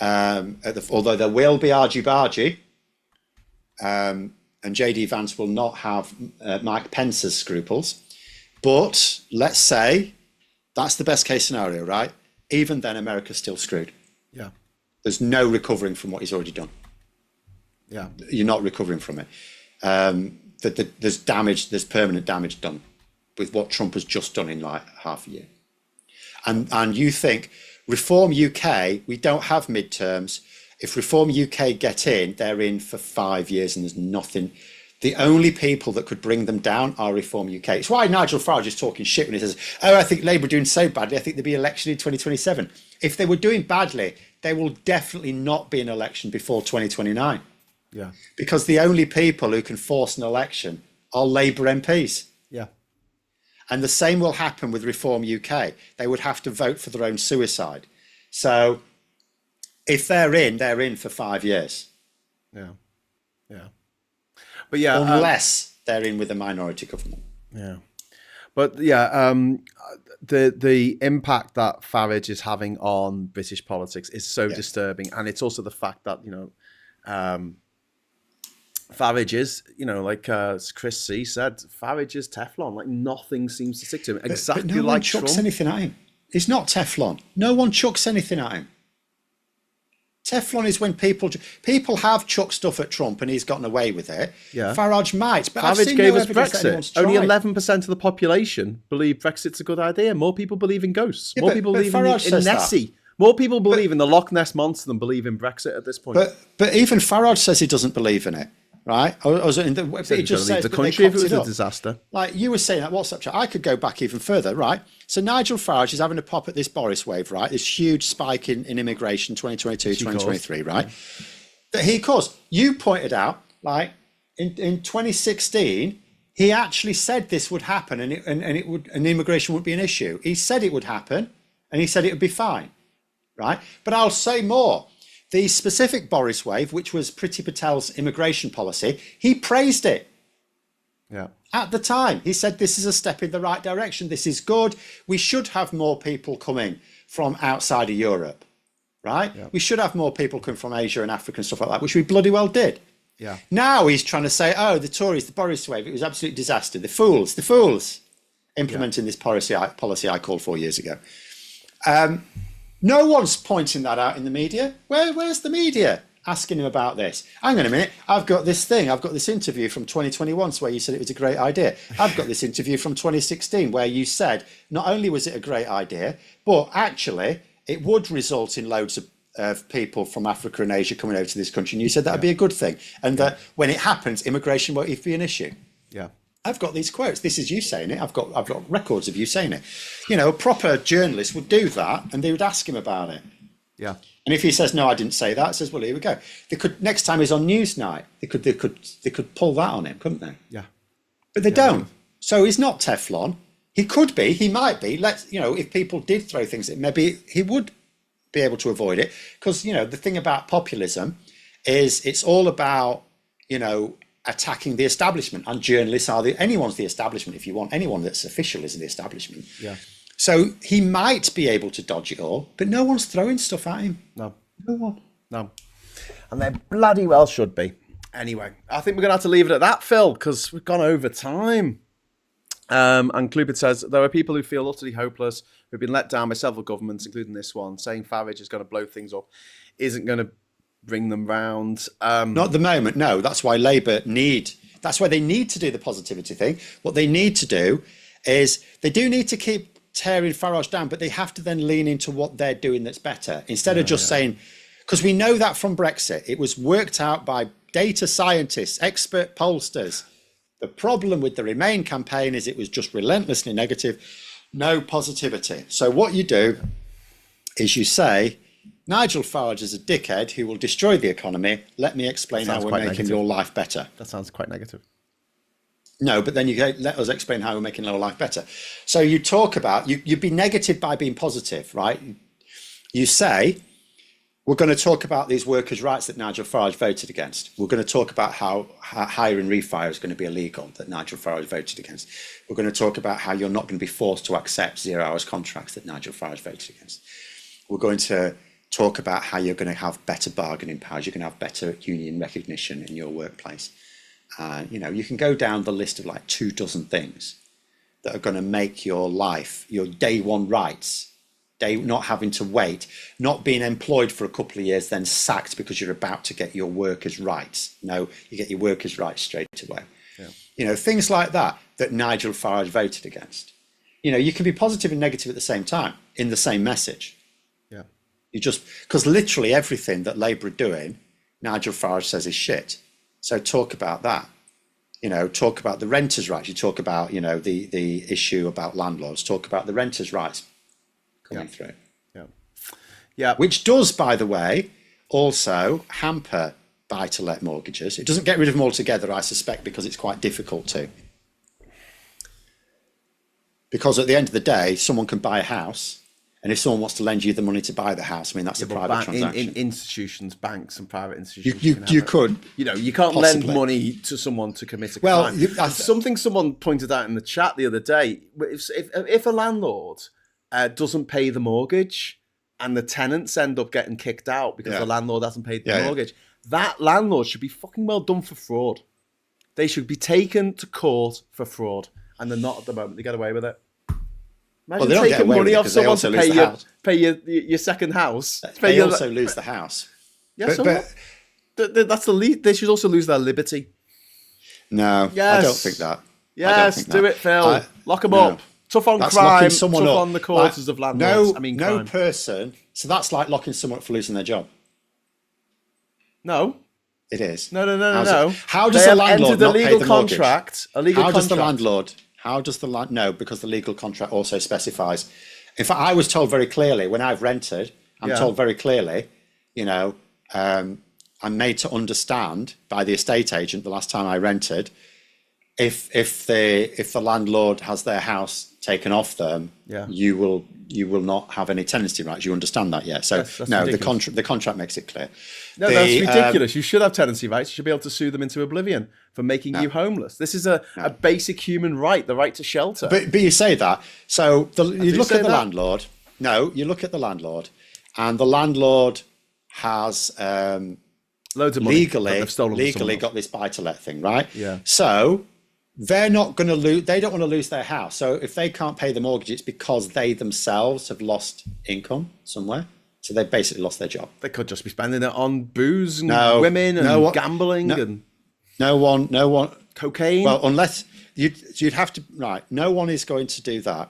Although there will be argy-bargy, and JD Vance will not have Mike Pence's scruples. But let's say that's the best case scenario, right? even then America's still screwed. Yeah. There's no recovering from what he's already done. Yeah. You're not recovering from it. There's damage, there's permanent damage done with what Trump has just done in like half a year. And you think Reform UK, we don't have midterms. If Reform UK get in, they're in for 5 years and there's nothing. The only people that could bring them down are Reform UK. It's why Nigel Farage is talking shit when he says, oh, I think Labour are doing so badly, I think there'll be an election in 2027. If they were doing badly, there will definitely not be an election before 2029. Yeah. Because the only people who can force an election are Labour MPs. Yeah. And the same will happen with Reform UK. They would have to vote for their own suicide. So if they're in for 5 years. Yeah. Yeah. But yeah. Unless they're in with a minority government. Yeah. But yeah, the impact that Farage is having on British politics is so disturbing. And it's also the fact that, Farage is, like Chris C said, Farage is Teflon. Like nothing seems to stick to him. Exactly but no like one chucks Trump. anything at him. He's not Teflon. No one chucks anything at him. Teflon is when people have chucked stuff at Trump and he's gotten away with it. Yeah. Farage might, but I've Farage seen gave no us evidence that Brexit. anyone's Only tried. 11% of the population believe Brexit's a good idea. More people believe in ghosts. Yeah, More but people believe in Farage says that. Nessie. More people believe in the Loch Ness Monster than believe in Brexit at this point. But even Farage says he doesn't believe in it, right? He just says the country if it was a disaster. Like you were saying that WhatsApp chat, I could go back even further, right? So Nigel Farage is having a pop at this Boris wave, right? This huge spike in immigration, 2022, 2023, right? That he caused. You pointed out, like in 2016, he actually said this would happen and immigration would be an issue. He said it would happen and he said it would be fine, right? But I'll say more. The specific Boris wave, which was Priti Patel's immigration policy, he praised it. Yeah. At the time, he said this is a step in the right direction. This is good. We should have more people coming from outside of Europe, right? Yeah. We should have more people coming from Asia and Africa and stuff like that, which we bloody well did. Yeah. Now he's trying to say, oh, the Tories, the Boris wave, it was absolute disaster. The fools implementing this policy I called 4 years ago. No one's pointing that out in the media. Where's the media asking him about this? Hang on a minute. I've got this interview from 2021 where you said it was a great idea. I've got this interview from 2016 where you said not only was it a great idea, but actually it would result in loads of people from Africa and Asia coming over to this country. And you said that would be a good thing. And that when it happens, immigration won't even be an issue. Yeah. I've got these quotes. This is you saying it. I've got records of you saying it. A proper journalist would do that, and they would ask him about it. Yeah. And if he says no, I didn't say that, it says, well, here we go. They could next time he's on Newsnight, they could pull that on him, couldn't they? Yeah. But they don't. So he's not Teflon. He could be. He might be. If people did throw things at him, maybe he would be able to avoid it. Because the thing about populism is it's all about attacking the establishment, and journalists anyone's the establishment. If you want anyone that's official is the establishment. Yeah. So he might be able to dodge it all, but no one's throwing stuff at him. No one. No. And they bloody well should be. Anyway, I think we're gonna have to leave it at that, Phil, because we've gone over time. And Klupit says there are people who feel utterly hopeless, who've been let down by several governments, including this one, saying Farage is going to blow things up, isn't going to bring them round. Not at the moment, no. That's why that's why they need to do the positivity thing. What they need to do is they do need to keep tearing Farage down, but they have to then lean into what they're doing that's better. Instead of just saying, because we know that from Brexit, it was worked out by data scientists, expert pollsters. The problem with the Remain campaign is it was just relentlessly negative, no positivity. So what you do is you say, Nigel Farage is a dickhead who will destroy the economy. Let me explain how we're making your life better. That sounds quite negative. No, but then you go, let us explain how we're making your life better. So you talk about, you'd be negative by being positive, right? You say, we're going to talk about these workers' rights that Nigel Farage voted against. We're going to talk about how hire and refire is going to be illegal that Nigel Farage voted against. We're going to talk about how you're not going to be forced to accept 0 hours contracts that Nigel Farage voted against. We're going to talk about how you're going to have better bargaining powers, you're going to have better union recognition in your workplace. You can go down the list of like 24 things that are going to make your life, your day one rights, day, not having to wait, not being employed for a couple of years, then sacked because you're about to get your workers' rights. No, you get your workers' rights straight away. Yeah. You know, things like that Nigel Farage voted against. You know, you can be positive and negative at the same time in the same message. Yeah. You just, because literally everything that Labour are doing, Nigel Farage says is shit. So talk about that. You know, talk about the renters' rights. You talk about, you know, the issue about landlords. Talk about the renters' rights coming through. Yeah. Yeah. Which does, by the way, also hamper buy-to-let mortgages. It doesn't get rid of them altogether, I suspect, because it's quite difficult to. Because at the end of the day, someone can buy a house, and if someone wants to lend you the money to buy the house, I mean, that's a private transaction. In institutions, banks and private institutions, you could. You know, you can't lend money to someone to commit a crime. Something someone pointed out in the chat the other day, if a landlord doesn't pay the mortgage and the tenants end up getting kicked out because the landlord hasn't paid the mortgage, that landlord should be fucking well done for fraud. They should be taken to court for fraud, and they're not at the moment. They get away with it. Imagine taking money off someone to pay your second house. They also lose the house. Yes, that's the least. They should also lose their liberty. No, yes. I don't think that. Yes, do it, Phil. Lock them up. Tough on crime, tough on the causes of landlords. No person. So that's like locking someone up for losing their job. No. It is. No. How does the landlord not pay the mortgage? How does the landlord? No, because the legal contract also specifies. In fact, I was told very clearly when I've rented, I'm told very clearly, you know, I'm made to understand by the estate agent the last time I rented, if the landlord has their house taken off them, you will not have any tenancy rights. You understand that, yeah? So that's no, ridiculous. The contract makes it clear. No, that's ridiculous. You should have tenancy rights. You should be able to sue them into oblivion for making you homeless. This is a basic human right, the right to shelter. But you say that. So you look at the landlord. No, you look at the landlord, and the landlord has loads of money legally got this buy-to-let thing, right? Yeah. So they're not going to lose. They don't want to lose their house. So if they can't pay the mortgage, it's because they themselves have lost income somewhere. So they've basically lost their job. They could just be spending it on booze and women and gambling and no one cocaine. Well, unless you'd have to, right? No one is going to do that.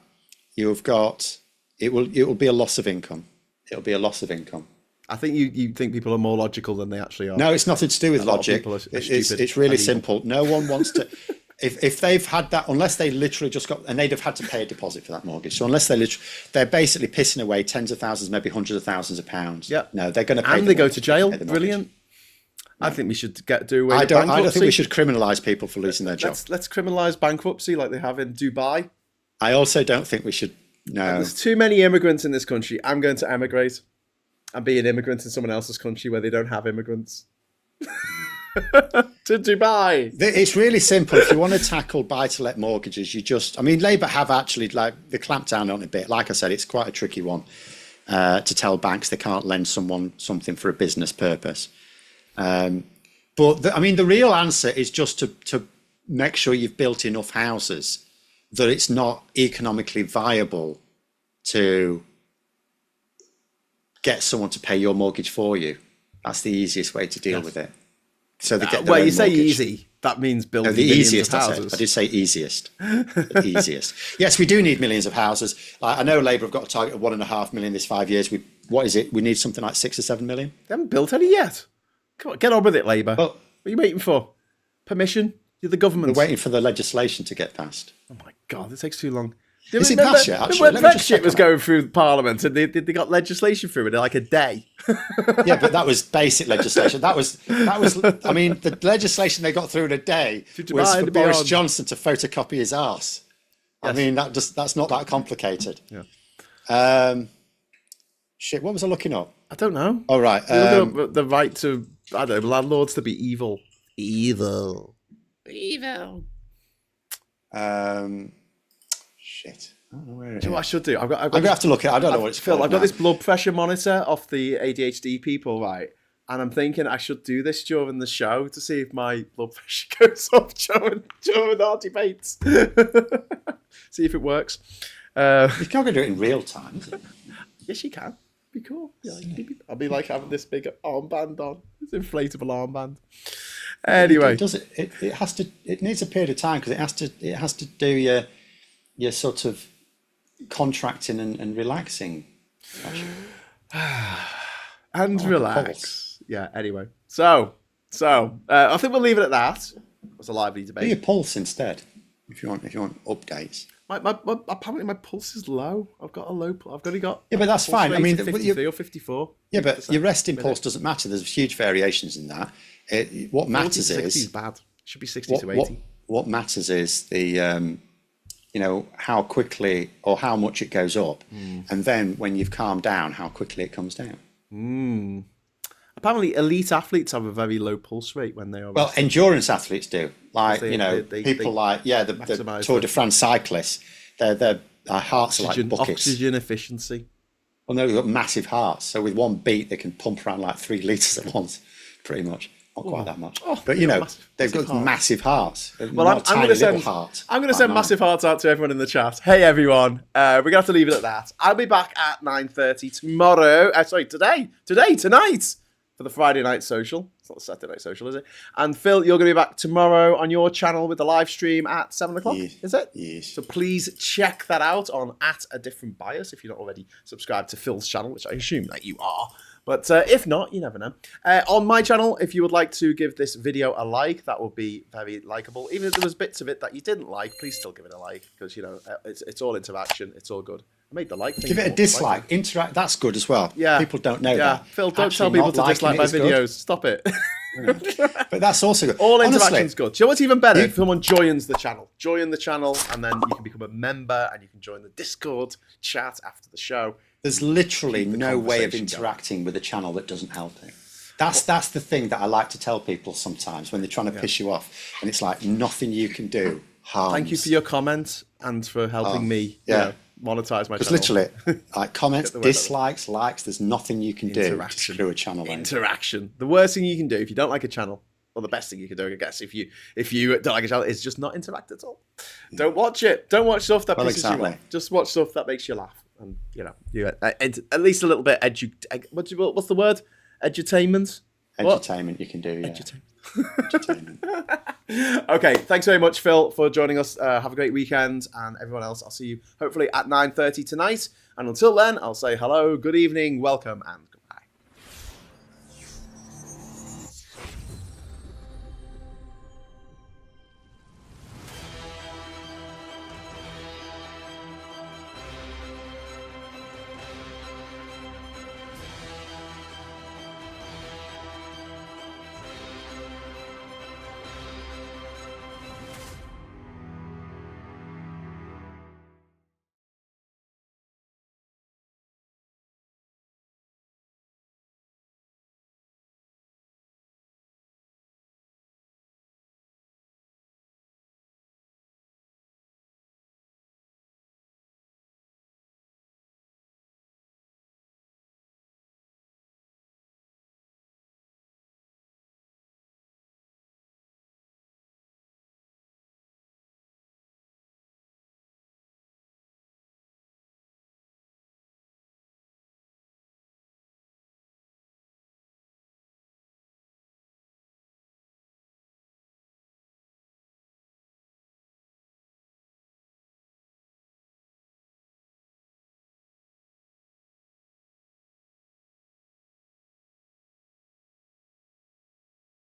You've got it will be a loss of income. It'll be a loss of income. I think you think people are more logical than they actually are. No, it's nothing to do with logic. It's really simple. No one wants to. If they've had that, unless they literally just got, and they'd have had to pay a deposit for that mortgage. So unless they're basically pissing away tens of thousands, maybe hundreds of thousands of pounds. Yeah. No, they're going to pay. And they go to jail. Brilliant. I think we should do away with bankruptcy. I don't think we should criminalise people for losing their job. Let's criminalise bankruptcy like they have in Dubai. I also don't think we should. No. And there's too many immigrants in this country. I'm going to emigrate and be an immigrant in someone else's country where they don't have immigrants. To Dubai. It's really simple. If you want to tackle buy-to-let mortgages, Labour have actually they clamped down on it a bit. Like I said, it's quite a tricky one to tell banks they can't lend someone something for a business purpose. But the real answer is just to make sure you've built enough houses that it's not economically viable to get someone to pay your mortgage for you. That's the easiest way to deal with it. So they get you say easy, that means building the easiest houses. I did say easiest. The easiest. Yes, we do need millions of houses. I know Labour have got a target of 1.5 million this 5 years. What is it? We need something like 6 or 7 million. They haven't built any yet. Come on, get on with it, Labour. What are you waiting for? Permission? You're the government. We're waiting for the legislation to get passed. Oh my God, it takes too long. Is it passed yet, actually? When Brexit was going through Parliament and they got legislation through in like a day. Yeah, but that was basic legislation. That was. I mean, the legislation they got through in a day was for Boris Johnson to photocopy his arse. Yes. I mean, that's not that complicated. Yeah. Shit, what was I looking up? I don't know. Oh, right. The right to, I don't know, landlords to be evil. Shit. I don't know where it is. Do you know what I should do? I'm going to have to look at it. I don't know what it's called. I've got this blood pressure monitor off the ADHD people, right? And I'm thinking I should do this during the show to see if my blood pressure goes up during our debates. See if it works. You can't do it in real time, is it? Yes, you can. Be cool. Yeah, I'll be like having this big armband on. This inflatable armband. Anyway, it has to. It needs a period of time because it has to do your sort of contracting and relaxing. And relax. Yeah. Anyway, so I think we'll leave it at that. It was a lively Do debate. your pulse instead, if you want updates. Apparently my pulse is low. I've got a low. I've only got. Yeah, but that's pulse fine. I rate mean, of 53 or 54. Yeah, but your resting pulse doesn't matter. There's huge variations in that. What matters 60 is bad. It should be 60 to 80. What matters is the how quickly or how much it goes up, and then when you've calmed down, how quickly it comes down. Apparently, elite athletes have a very low pulse rate when they are. Well, endurance athletes do. Like they people like the Tour de France cyclists. Their hearts are like buckets. Oxygen efficiency. Well, no, they've got massive hearts. So with one beat, they can pump around like 3 litres at once, pretty much. Not quite that much. But, they've got massive hearts. Well, I'm going to send massive hearts out to everyone in the chat. Hey, everyone. We're going to have to leave it at that. I'll be back at 9:30 tomorrow. Tonight. For the Friday night social. It's not the Saturday night social, is it? And Phil, you're going to be back tomorrow on your channel with the live stream at 7 o'clock, is it? Yes. So please check that out on @adifferentbias if you're not already subscribed to Phil's channel, which I assume that you are. But if not, you never know. On my channel, if you would like to give this video a like, that would be very likable. Even if there was bits of it that you didn't like, please still give it a like because, it's all interaction. It's all good. I made the like thing. Give it a dislike. Interact. That's good as well. Yeah. People don't know that. Phil, don't tell people to dislike my videos. Stop it. But that's also good. All interaction's good. Do you know what's even better? If someone joins the channel. Join the channel and then you can become a member and you can join the Discord chat after the show. There's literally no way of interacting with a channel that doesn't help it. That's the thing that I like to tell people sometimes when they're trying to piss you off. And it's like nothing you can do harms. Thank you for your comment and for helping me monetize my channel. Because literally, like comments, dislikes, likes, there's nothing you can do to screw a channel. Interaction. The worst thing you can do if you don't like a channel, or the best thing you can do, I guess, if you don't like a channel, is just not interact at all. Don't watch it. Don't watch stuff that pisses you off. Just watch stuff that makes you laugh. And, at least a little bit what's the word? Edutainment? Edutainment you can do, yeah. Edutainment. Okay, thanks very much, Phil, for joining us. Have a great weekend, and everyone else, I'll see you hopefully at 9:30 tonight. And until then, I'll say hello, good evening, welcome, and